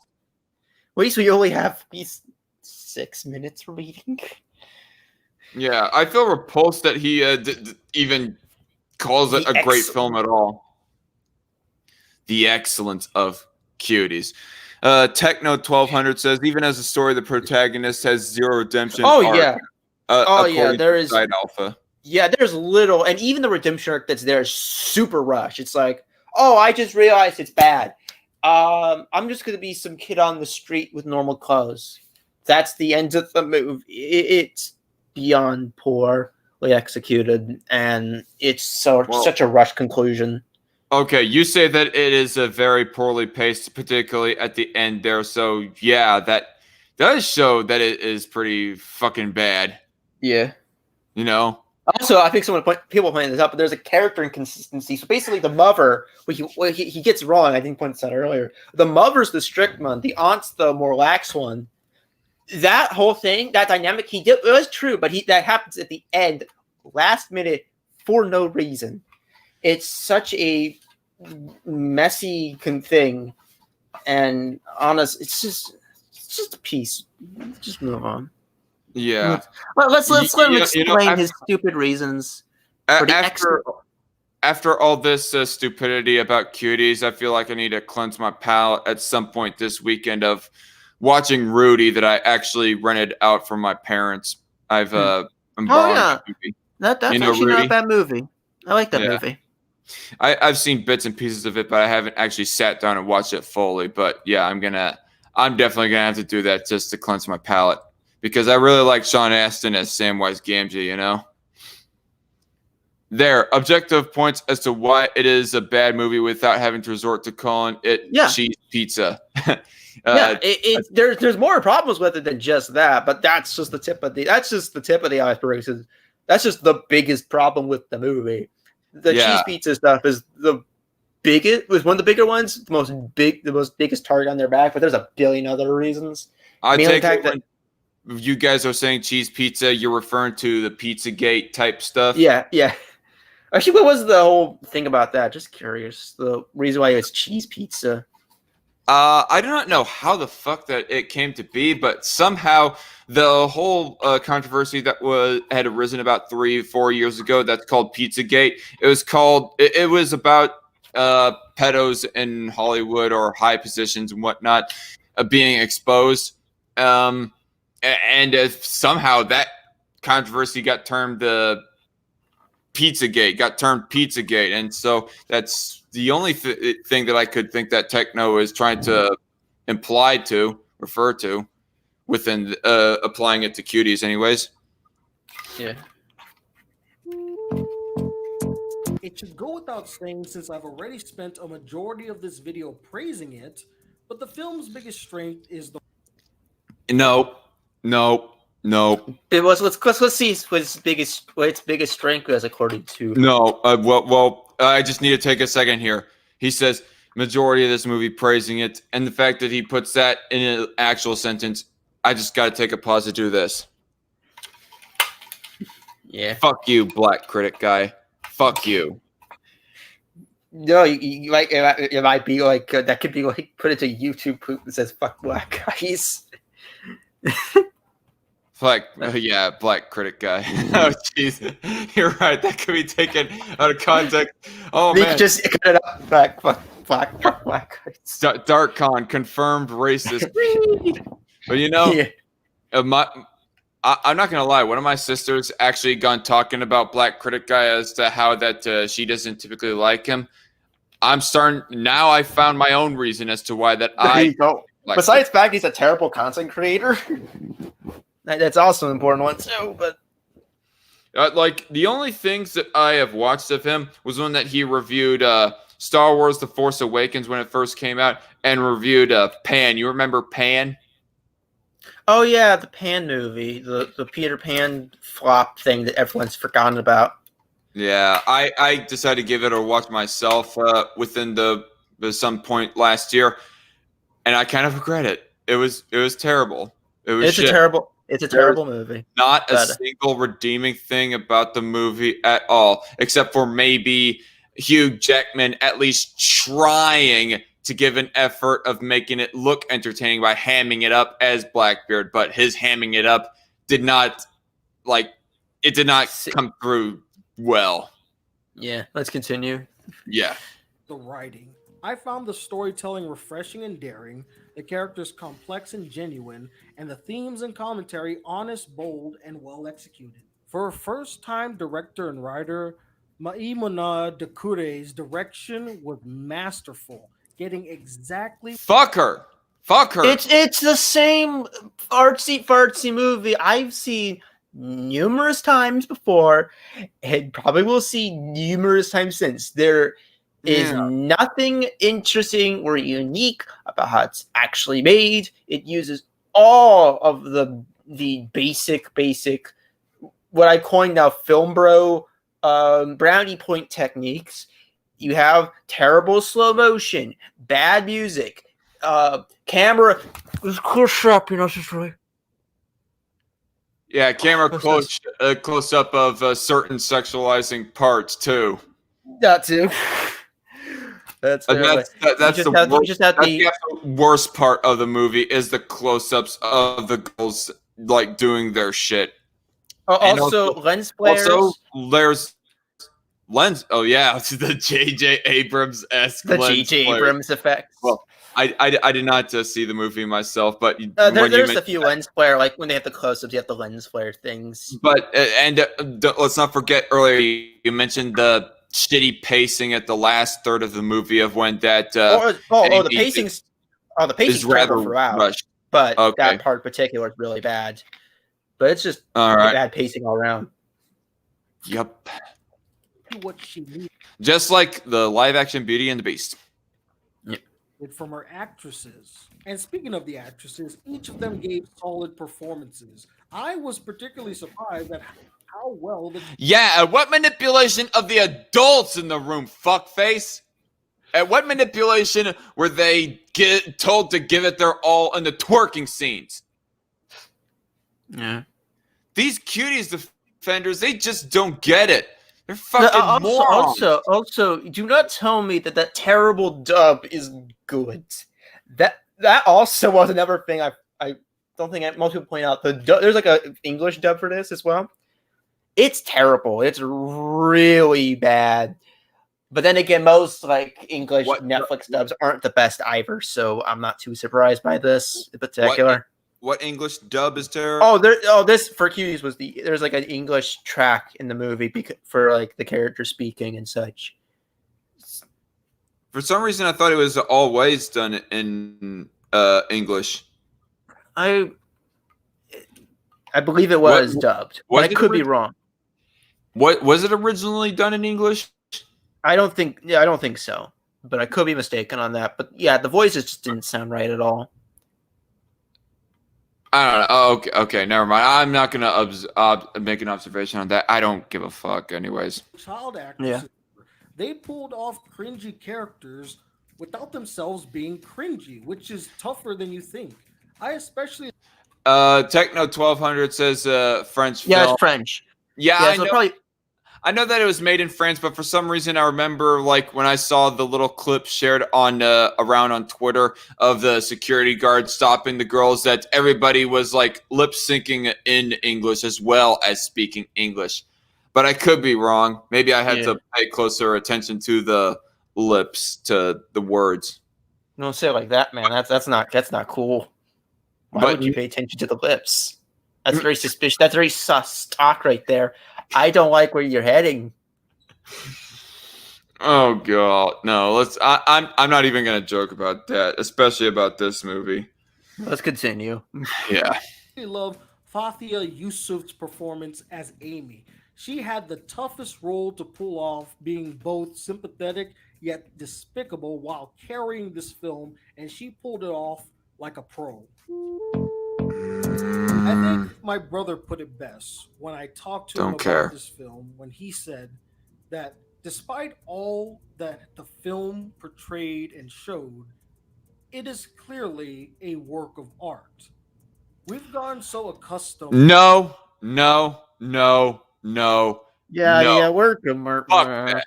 least we only have these 6 minutes remaining. Yeah, I feel repulsed that he even calls it The a great ex- film at all. The excellence of Cuties. Techno 1200 says, even as a story, the protagonist has zero redemption. Oh arc, yeah. Oh yeah. according There to is. Side Alpha. Yeah, there's little, and even the redemption arc that's there is super rushed. It's like, oh, I just realized it's bad. I'm just gonna be some kid on the street with normal clothes. That's the end of the movie. It's beyond poorly executed, and it's such a rushed conclusion. Okay, you say that it is a very poorly paced, particularly at the end there. So yeah, that does show that it is pretty fucking bad. Yeah. You know. Also, I think people pointed this out, but there's a character inconsistency. So basically, the mother, he gets wrong. I think pointed this out earlier. The mother's the strict one. The aunt's the more lax one. That whole thing, that dynamic, it was true, but that happens at the end, last minute, for no reason. It's such a messy thing, and honest, it's just a piece. Just move on. Yeah. Let's let him explain his after, stupid reasons. For the after all this stupidity about Cuties, I feel like I need to cleanse my palate at some point this weekend of watching Rudy that I actually rented out from my parents. I've borrowed that movie. That's actually not a bad movie. I like that movie. I've seen bits and pieces of it, but I haven't actually sat down and watched it fully. But yeah, I'm definitely gonna have to do that just to cleanse my palate. Because I really like Sean Astin as Samwise Gamgee, you know? There, objective points as to why it is a bad movie without having to resort to calling it cheese pizza. There's more problems with it than just that, but that's just the tip of the iceberg. That's just the biggest problem with the movie. The cheese pizza stuff is the biggest, was one of the bigger ones, the most biggest target on their back, but there's a billion other reasons. I take it when you guys are saying cheese pizza, you're referring to the Pizzagate type stuff? Yeah. Actually, what was the whole thing about that? Just curious. The reason why it's cheese pizza. I do not know how the fuck that it came to be, but somehow the whole controversy that had arisen about 3-4 years ago, that's called Pizzagate. It was about pedos in Hollywood or high positions and whatnot being exposed. And if somehow that controversy got termed Pizzagate, and so that's the only thing that I could think that Techno is trying to refer to, within applying it to Cuties, anyways. Yeah. It should go without saying, since I've already spent a majority of this video praising it, but the film's biggest strength is the. No. It was. Let's see what its biggest strength was according to. No. I just need to take a second here. He says majority of this movie praising it, and the fact that he puts that in an actual sentence. I just got to take a pause to do this. Yeah. Fuck you, Black Critic Guy. Fuck you. No, you like it might be like that could be like put into YouTube poop that says "fuck black guys." Black Critic Guy. Oh, jeez, you're right. That could be taken out of context. Oh man, just cut it up. Black guys. Dark Con confirmed racist. But you know, I'm not gonna lie. One of my sisters actually gone talking about Black Critic Guy as to how that she doesn't typically like him. I'm starting now. I found my own reason as to why that I. Besides the fact he's a terrible content creator, that's also an important one too. But like the only things that I have watched of him was one that he reviewed Star Wars: The Force Awakens when it first came out, and reviewed Pan. You remember Pan? Oh yeah, the Pan movie, the Peter Pan flop thing that everyone's forgotten about. Yeah, I decided to give it a watch myself within some point last year, and I kind of regret it. It was terrible. It was shit. It's a terrible movie. Not a But- single redeeming thing about the movie at all, except for maybe Hugh Jackman at least trying to give an effort of making it look entertaining by hamming it up as Blackbeard, but his hamming it up did not come through well. Yeah, let's continue. Yeah. The writing. I found the storytelling refreshing and daring, the characters complex and genuine, and the themes and commentary honest, bold, and well executed. For a first-time director and writer, Maimuna Dekure's direction was masterful, getting exactly Fuck her. It's the same artsy fartsy movie I've seen numerous times before, and probably will see numerous times since. There is nothing interesting or unique about how it's actually made. It uses all of the basic what I coined now film bro brownie point techniques. You have terrible slow motion, bad music, camera is close up, right? Yeah, camera close up of certain sexualizing parts too. That too. That's the worst part of the movie is the close-ups of the girls like doing their shit. Also, lens flares. Also, there's lens. Oh yeah, it's the J.J. Abrams-esque. The J.J. Abrams effect. Well, I did not see the movie myself, but there's a few lens flare, like when they have the close-ups, you have the lens flare things. But let's not forget earlier you mentioned the shitty pacing at the last third of the movie of when that the pacing's is rather rushed. But that part in particular is really bad. But it's just bad pacing all around. Yep. what she needed. Just like the live-action Beauty and the Beast. From her actresses. And speaking of the actresses, each of them gave solid performances. I was particularly surprised at how well what manipulation of the adults in the room, fuckface? At what manipulation were they told to give it their all in the twerking scenes? Yeah. These Cuties defenders, they just don't get it. They're fucking morons. Also, do not tell me that terrible dub is good. That also was another thing I don't think most people point out. There's like a English dub for this as well. It's terrible. It's really bad. But then again, most like English Netflix dubs aren't the best either, so I'm not too surprised by this in particular. What English dub is terrible? This for Cuties was there's like an English track in the movie for like the character speaking and such. For some reason, I thought it was always done in English. I believe it was dubbed, but I could be wrong. What was it originally done in English? I don't think so, but I could be mistaken on that. But yeah, the voices just didn't sound right at all. I don't know. Oh, okay, never mind. I'm not gonna make an observation on that. I don't give a fuck, anyways. Child actors, they pulled off cringy characters without themselves being cringy, which is tougher than you think. I especially Techno 1200 says French. Yeah, film. it's French. Yeah, so I know that it was made in France, but for some reason I remember like when I saw the little clip shared on around on Twitter of the security guard stopping the girls, that everybody was like lip syncing in English as well as speaking English. But I could be wrong. Maybe I had to pay closer attention to the lips, to the words. Don't say it like that, man. That's not cool. Why would you pay attention to the lips? That's very suspicious. That's very sus talk right there. I don't like where you're heading. Oh god, no. I'm not even gonna joke about that, especially about this movie. Let's continue. Yeah. I love Fathia Yusuf's performance as Amy. She had the toughest role to pull off, being both sympathetic yet despicable while carrying this film, and she pulled it off like a pro. I think my brother put it best when I talked to him about this film, when he said that despite all that the film portrayed and showed, it is clearly a work of art. we've gotten so accustomed. No. Yeah, we're good. Fuck that.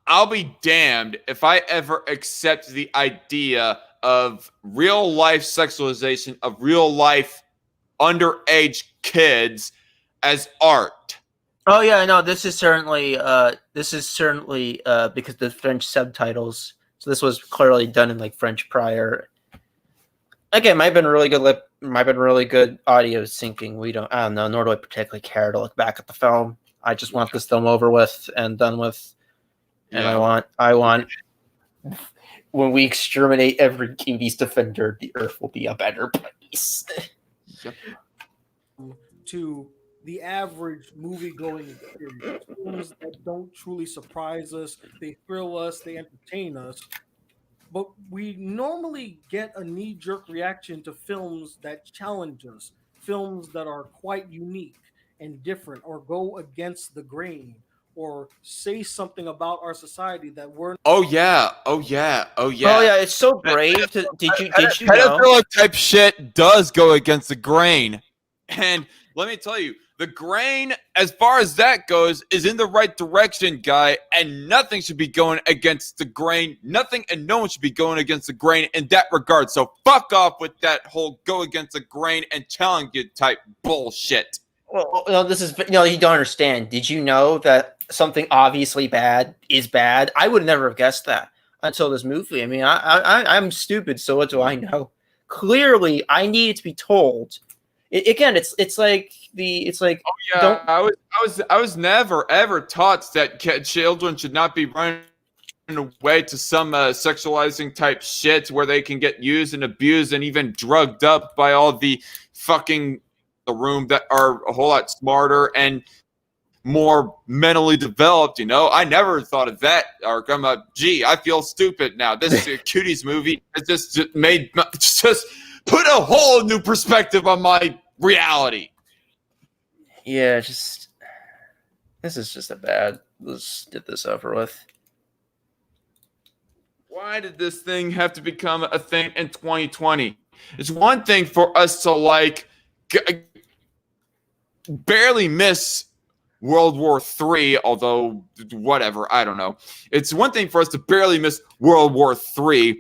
I'll be damned if I ever accept the idea of real life sexualization of real life underage kids as art. Oh yeah, no, this is certainly because the French subtitles. So this was clearly done in like French prior. Again, might have been really good audio syncing. I don't know, nor do I particularly care to look back at the film. I just want this film over with and done with. And Yeah. I want when we exterminate every Cuties defender, the earth will be a better place. Yep. To the average movie-going experience. Films that don't truly surprise us, they thrill us, they entertain us. But we normally get a knee-jerk reaction to films that challenge us, films that are quite unique and different, or go against the grain, or say something about our society that we're Oh yeah. Oh yeah. It's so brave. Did you know? Pedophilic type shit does go against the grain. And let me tell you, the grain, as far as that goes, is in the right direction, guy, and nothing should be going against the grain. Nothing and no one should be going against the grain in that regard. So fuck off with that whole go against the grain and challenge it type bullshit. Well, no, this is you don't understand. Did you know that something obviously bad is bad? I would never have guessed that until this movie. I mean, I'm stupid, so what do I know? Clearly, I needed to be told. It's like Yeah, don't. I was never ever taught that children should not be running away to some sexualizing type shit where they can get used and abused and even drugged up by all the fucking the room that are a whole lot smarter and more mentally developed. I never thought of that, Arkham. Gee, I feel stupid now. This Cuties movie has just made just put a whole new perspective on my reality. Yeah, this is just a bad. Let's get this over with. Why did this thing have to become a thing in 2020? It's one thing for us to barely miss World War III, although whatever, I don't know. It's one thing for us to barely miss World War III.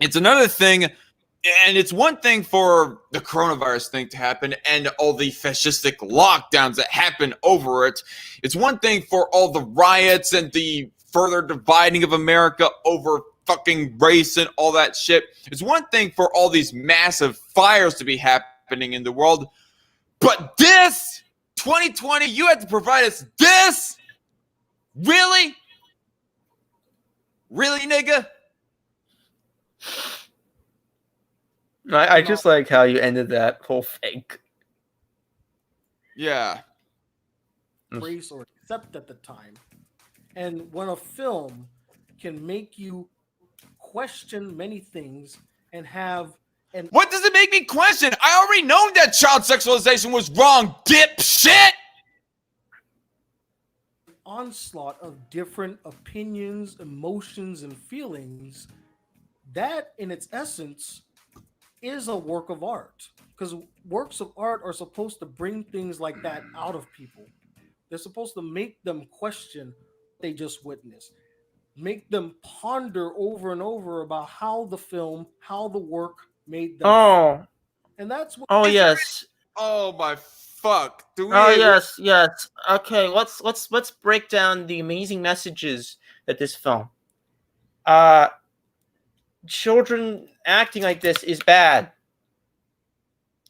It's another thing, and it's one thing for the coronavirus thing to happen and all the fascistic lockdowns that happen over it. It's one thing for all the riots and the further dividing of America over fucking race and all that shit. It's one thing for all these massive fires to be happening in the world. But this 2020, you had to provide us this? Really? Really, nigga? I just like how you ended that whole fake. Yeah. embrace or accept at the time. And when a film can make you question many things and have an What does it make me question? I already know that child sexualization was wrong, dipshit! onslaught of different opinions, emotions, and feelings, that in its essence is a work of art. Because works of art are supposed to bring things like that out of people. They're supposed to make them question what they just witnessed, make them ponder over and over about how the film, how the work made them. Oh, And that's what. oh yes. Oh my fuck. Do we Oh yes, yes. Okay, let's break down the amazing messages that this film. Children acting like this is bad.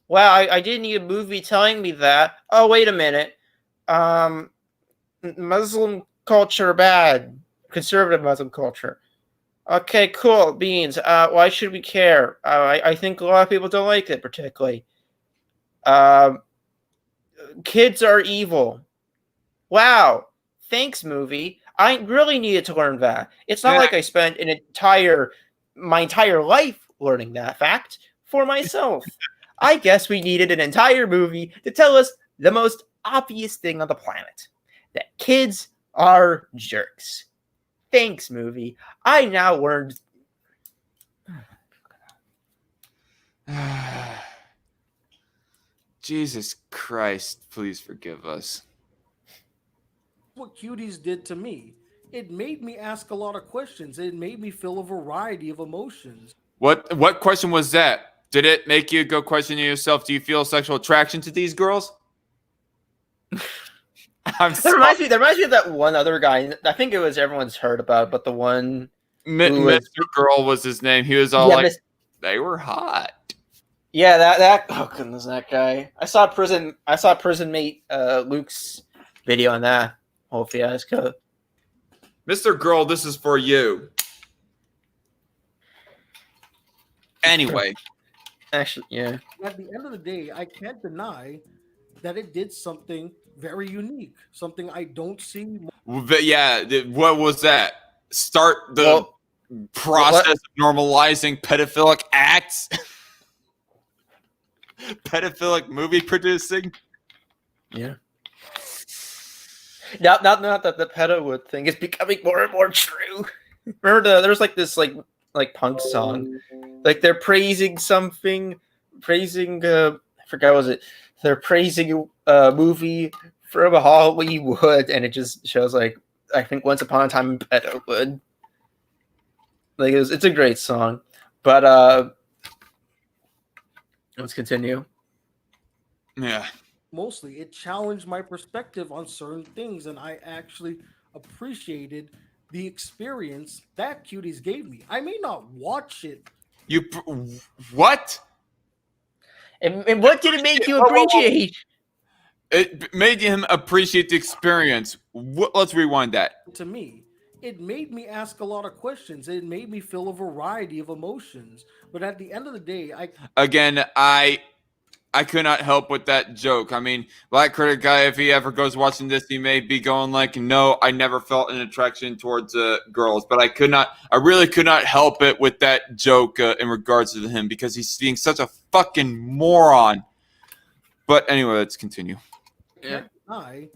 Wow, I didn't need a movie telling me that. Oh, wait a minute. Muslim culture bad. Conservative Muslim culture. Okay, cool. Beans. Why should we care? I think a lot of people don't like it particularly. Kids are evil. Wow. Thanks, movie. I really needed to learn that. It's not like I spent my entire life learning that fact for myself. I guess we needed an entire movie to tell us the most obvious thing on the planet. That kids are jerks. Thanks, movie. I now learned... Jesus Christ, please forgive us. What Cuties did to me. It made me ask a lot of questions. It made me feel a variety of emotions. What question was that? Did it make you go questioning yourself? Do you feel sexual attraction to these girls? I'm That sorry. reminds me of that one other guy. I think it was everyone's heard about, but the one who was Mr. Girl was his name. He was all yeah, like, Miss- they were hot. yeah, that oh goodness, that guy. I saw prison mate Luke's video on that whole fiasco. Mr. Girl, this is for you. Anyway, Actually, yeah. At the end of the day, I can't deny that it did something very unique, something I don't see. yeah, what was that? Start the Well, process of normalizing pedophilic acts? Pedophilic movie producing? yeah. Not that the pedowood thing is becoming more and more true. Remember there's like this like punk song, like they're praising something, I forgot what was it. They're praising a movie from Hollywood, and it just shows like I think Once Upon a Time in Pedowood. Like it's a great song, but let's continue. Yeah. Mostly, it challenged my perspective on certain things, and I actually appreciated the experience that Cuties gave me. I may not watch it. What? And what did it make you Whoa, whoa, whoa. appreciate? It made him appreciate the experience. Let's rewind that. To me, it made me ask a lot of questions. It made me feel a variety of emotions. But at the end of the day, I could not help with that joke. I mean, Black Critic Guy, if he ever goes watching this, he may be going like, no, I never felt an attraction towards girls. But I really could not help it with that joke in regards to him because he's being such a fucking moron. But anyway, let's continue. Yeah. deny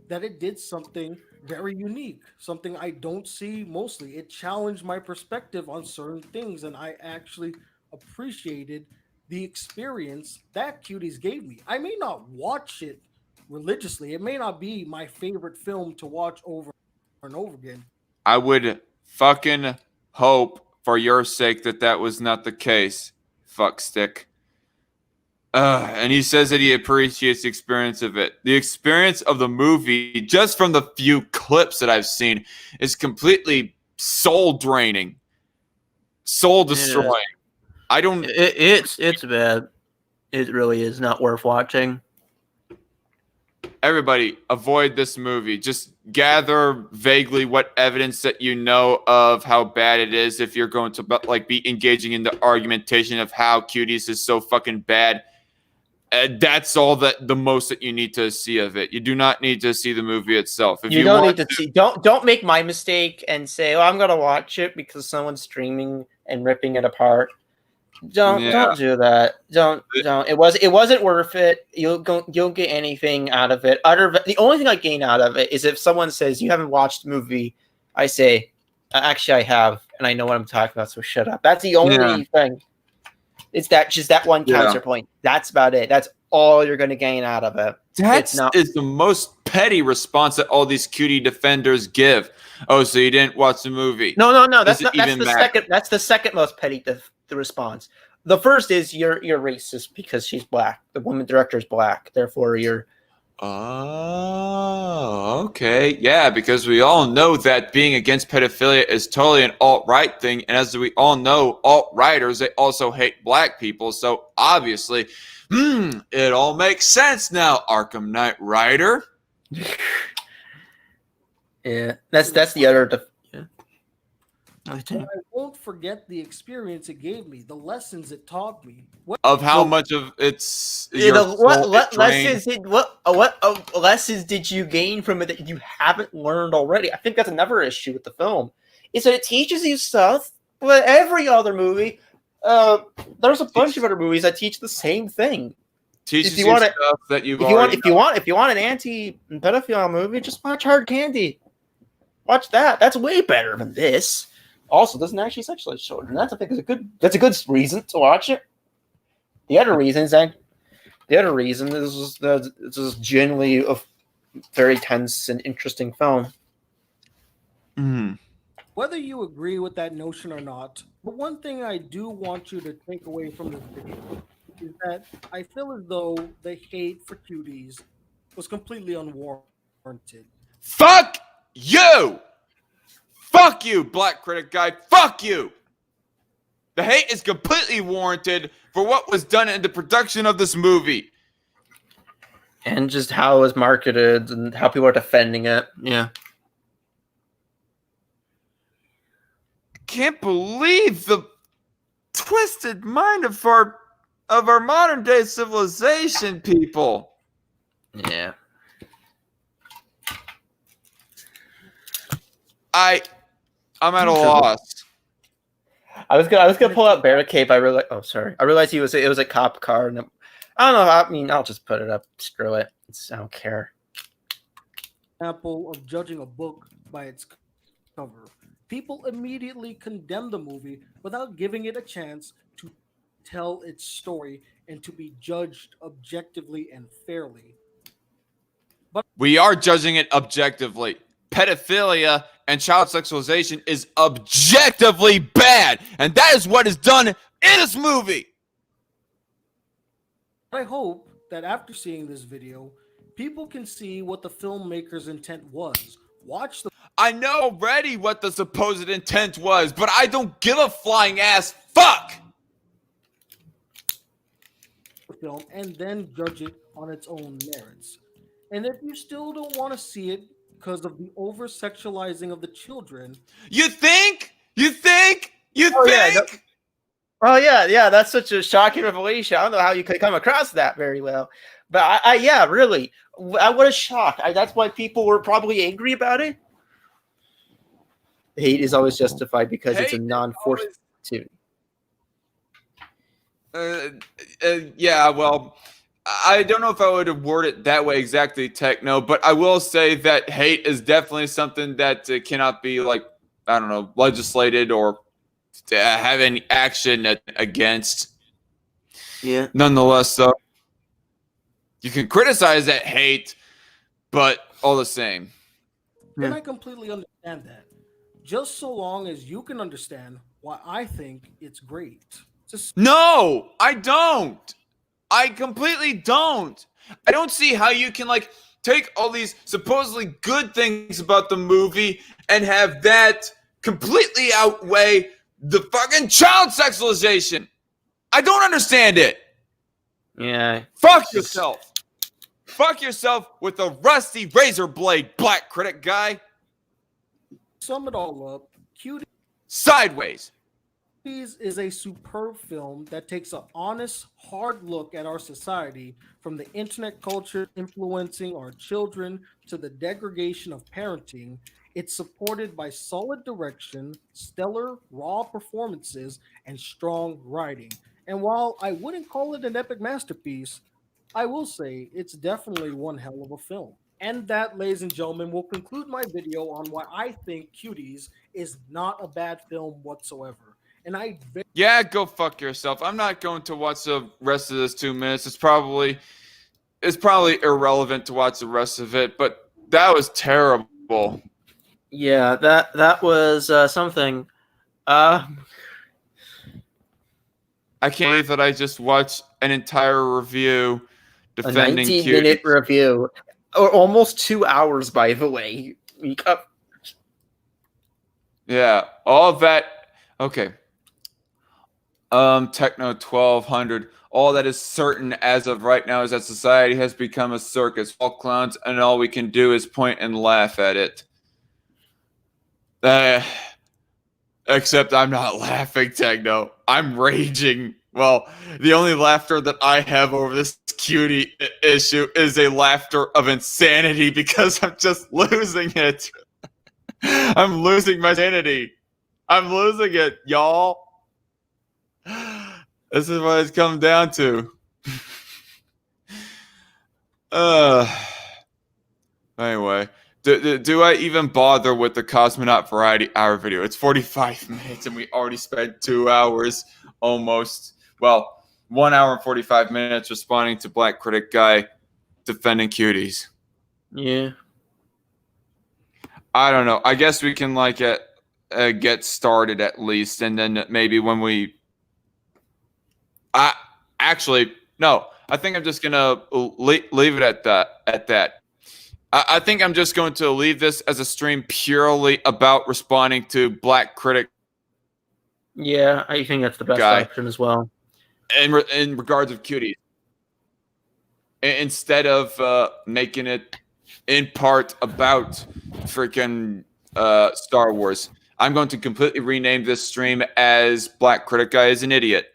that it did something very unique, something I don't see mostly. It challenged my perspective on certain things, and I actually appreciated the experience that Cuties gave me. I may not watch it religiously. It may not be my favorite film to watch over and over again. I would fucking hope for your sake that was not the case, fuckstick. And he says that he appreciates the experience of it. The experience of the movie, just from the few clips that I've seen, is completely soul draining, soul destroying. I don't. It's bad. It really is not worth watching. Everybody, avoid this movie. Just gather vaguely what evidence that you know of how bad it is. If you're going to like be engaging in the argumentation of how Cuties is so fucking bad. That's all the most that you need to see of it. You do not need to see the movie itself. If You don't need to see. Don't make my mistake and say, "Oh, I'm gonna watch it because someone's streaming and ripping it apart." Don't do that. Don't. It wasn't worth it. You'll get anything out of it. The only thing I gain out of it is if someone says you haven't watched the movie, I say, actually I have, and I know what I'm talking about. So shut up. That's the only thing. It's just that one counterpoint. That's about it. That's all you're going to gain out of it. That is the most petty response that all these cutie defenders give. Oh, so you didn't watch the movie? No. That's the second. That's the second most petty the response. The first is you're racist because she's black. The woman director is black. Therefore, you're. Oh, okay. Yeah, because we all know that being against pedophilia is totally an alt-right thing. And as we all know, alt-righters, they also hate black people. So obviously, it all makes sense now, Arkham Knight Rider. Yeah, that's the other. I won't forget the experience it gave me, the lessons it taught me. Of how much of it's what lessons did you gain from it that you haven't learned already? I think that's another issue with the film. Is that it teaches you stuff, but every other movie, there's a bunch of other movies that teach the same thing. Teaches you stuff that if you want an anti-pedophile movie, just watch Hard Candy. Watch that. That's way better than this. Also, doesn't actually sexualize children. That's a good reason to watch it. The other reason this is genuinely a very tense and interesting film. Mm. Whether you agree with that notion or not, but one thing I do want you to take away from this video is that I feel as though the hate for Cuties was completely unwarranted. Fuck you! Fuck you, Black Critic Guy. Fuck you! The hate is completely warranted for what was done in the production of this movie. And just how it was marketed and how people are defending it. Yeah. Can't believe the twisted mind of our modern day civilization, people. Yeah. I'm at a loss. I was gonna pull out Barricade, but I realized it was a cop car, and I don't know. I mean, I'll just put it up. Screw it. I don't care. Example of judging a book by its cover. People immediately condemn the movie without giving it a chance to tell its story and to be judged objectively and fairly. We are judging it objectively. Pedophilia and child sexualization is objectively bad, and that is what is done in this movie. I hope that after seeing this video, people can see what the filmmaker's intent was. Watch the I know already what the supposed intent was, but I don't give a flying ass fuck. film and then judge it on its own merits. And if you still don't want to see it because of the over sexualizing of the children, You think? You think? You Oh, yeah, think? Oh yeah, that's such a shocking revelation. I don't know how you could come across that very well, but yeah, really, what a shock. That's why people were probably angry about it. Hate is always justified because it's a non-forced activity. Yeah, well, I don't know if I would word it that way exactly, Techno, but I will say that hate is definitely something that cannot be, like, I don't know, legislated or have any action against. Yeah. Nonetheless, though, you can criticize that hate, but all the same. then I completely understand that. Just so long as you can understand why I think it's great. No, I don't. I completely don't. I don't see how you can, like, take all these supposedly good things about the movie and have that completely outweigh the fucking child sexualization. I don't understand it. Yeah. Fuck yourself. Fuck yourself with a rusty razor blade, Black Critic Guy. Sum it all up, Cuties Sideways. is a superb film that takes an honest, hard look at our society, from the internet culture influencing our children to the degradation of parenting. It's supported by solid direction, stellar, raw performances, and strong writing. And while I wouldn't call it an epic masterpiece, I will say it's definitely one hell of a film. And that, ladies and gentlemen, will conclude my video on why I think Cuties is not a bad film whatsoever. And Yeah, go fuck yourself. I'm not going to watch the rest of this 2 minutes. It's probably irrelevant to watch the rest of it, but that was terrible. Yeah, that was something. I can't believe that I just watched an entire review A defending 19-minute Cuties. review, or almost 2 hours, by the way. Yeah, all of that. Okay. Techno 1200. All that is certain as of right now is that society has become a circus. All clowns, and all we can do is point and laugh at it. Except I'm not laughing, Techno. I'm raging. Well, the only laughter that I have over this cutie issue is a laughter of insanity because I'm just losing it. I'm losing my sanity. I'm losing it, y'all. This is what it's come down to. Anyway, do I even bother with the Cosmonaut Variety Hour video? It's 45 minutes and we already spent 2 hours almost. Well, 1 hour and 45 minutes responding to Black Critic Guy defending Cuties. Yeah. I don't know. I guess we can like get started at least, and then maybe when we. Actually no. I think I'm just gonna leave it at that. I think I'm just going to leave this as a stream purely about responding to Black Critic. Yeah, I think that's the best Guy. option as well. In regards of Cuties, instead of making it in part about freaking Star Wars, I'm going to completely rename this stream as Black Critic Guy is an idiot.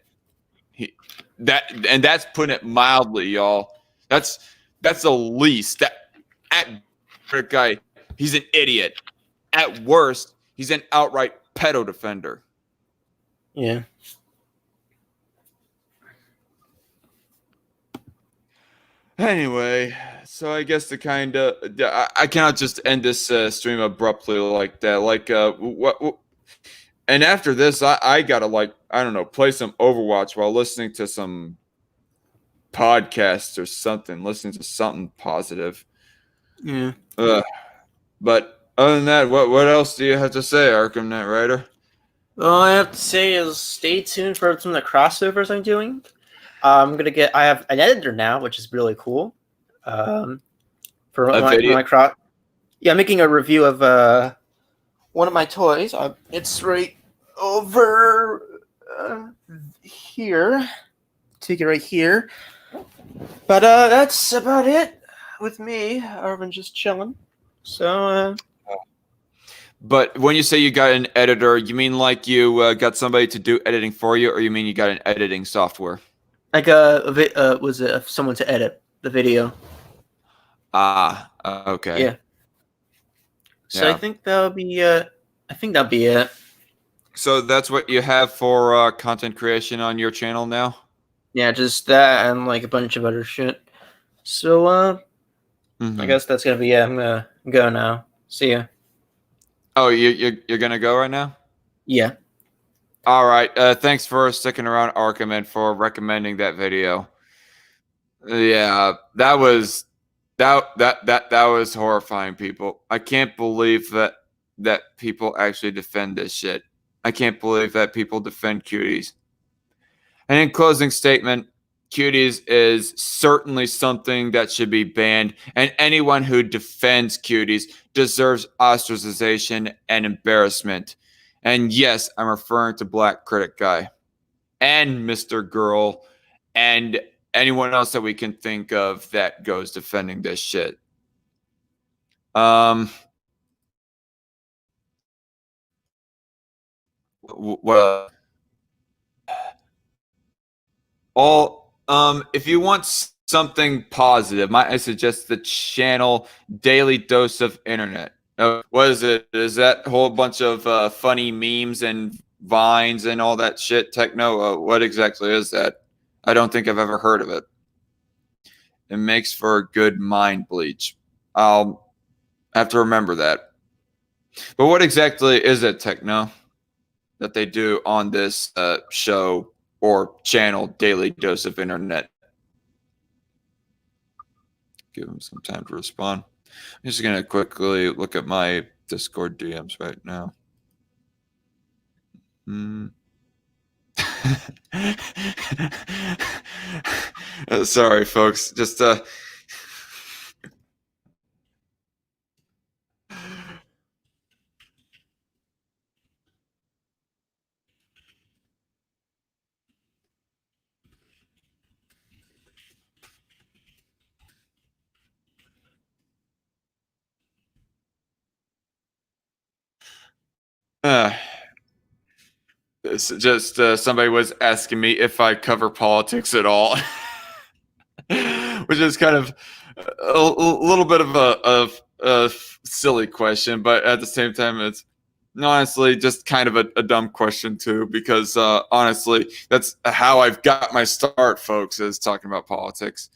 That's putting it mildly, y'all. That's the least. That at Critic Guy, he's an idiot. At worst, he's an outright pedo defender. Yeah. Anyway, so I guess I cannot just end this stream abruptly like that. Like, what? And after this, I gotta I don't know, play some Overwatch while listening to some podcasts or something, listening to something positive. Yeah. But other than that, what else do you have to say, Arkham Knight Rider? All I have to say is stay tuned for some of the crossovers I'm doing. I have an editor now, which is really cool. For my I'm making a review of one of my toys. It's right over here. Take it right here. But that's about it with me. I've been just chilling. So. But when you say you got an editor, you mean like you got somebody to do editing for you, or you mean you got an editing software? Like someone to edit the video. Okay. Yeah. So Yeah. I think that'll be it. So that's what you have for content creation on your channel now? Yeah, just that and like a bunch of other shit. So I guess that's gonna be it. I'm gonna go now. See ya. Oh, you're gonna go right now? Yeah. All right. Thanks for sticking around, Arkham, and for recommending that video. Yeah, that was horrifying, people. I can't believe that people actually defend this shit. I can't believe that people defend Cuties. And in closing statement, Cuties is certainly something that should be banned, and anyone who defends Cuties deserves ostracization and embarrassment. And yes, I'm referring to Black Critic Guy and Mr. Girl and anyone else that we can think of that goes defending this shit. Well, if you want something positive, I suggest the channel Daily Dose of Internet. What is it? Is that a whole bunch of funny memes and vines and all that shit? Techno? What exactly is that? I don't think I've ever heard of it. It makes for a good mind bleach. I'll have to remember that. But what exactly is it, Techno, that they do on this show or channel, Daily Dose of Internet? Give them some time to respond. I'm just going to quickly look at my Discord DMs right now. Sorry, folks. Just somebody was asking me if I cover politics at all, which is kind of a little bit of a silly question, but at the same time, it's honestly just kind of a dumb question too, because honestly, that's how I've got my start, folks, is talking about politics.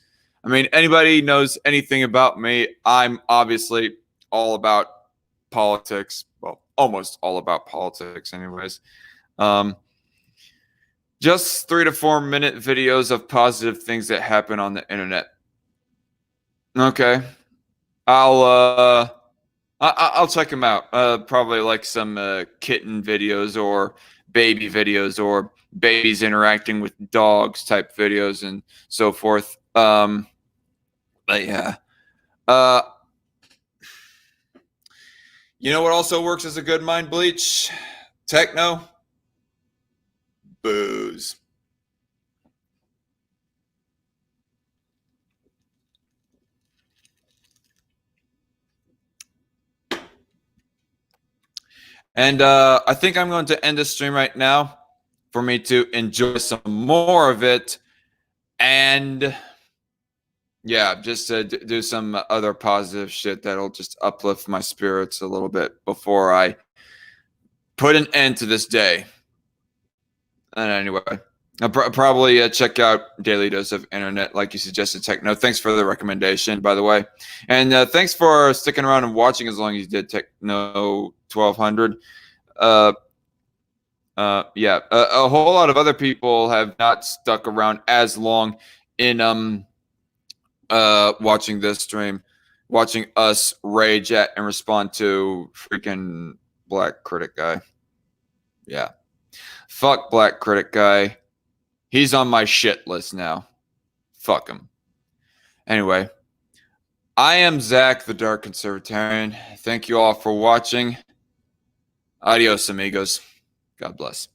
I mean, anybody knows anything about me, I'm obviously all about politics. Well, almost all about politics anyways. Just 3 to 4 minute videos of positive things that happen on the internet. Okay. I'll check them out. Probably like some kitten videos or baby videos or babies interacting with dogs type videos and so forth. But yeah. You know what also works as a good mind bleach? Techno. Booze. And I think I'm going to end the stream right now for me to enjoy some more of it. And yeah, just to do some other positive shit that'll just uplift my spirits a little bit before I put an end to this day. And anyway, I'll probably check out Daily Dose of Internet, like you suggested, Techno. Thanks for the recommendation, by the way. And thanks for sticking around and watching as long as you did, Techno 1200. Yeah, a whole lot of other people have not stuck around as long in watching this stream, watching us rage at and respond to freaking Black Critic Guy. Yeah. Fuck Black Critic Guy. He's on my shit list now. Fuck him. Anyway, I am Zach, the Dark Conservatarian. Thank you all for watching. Adios, amigos. God bless.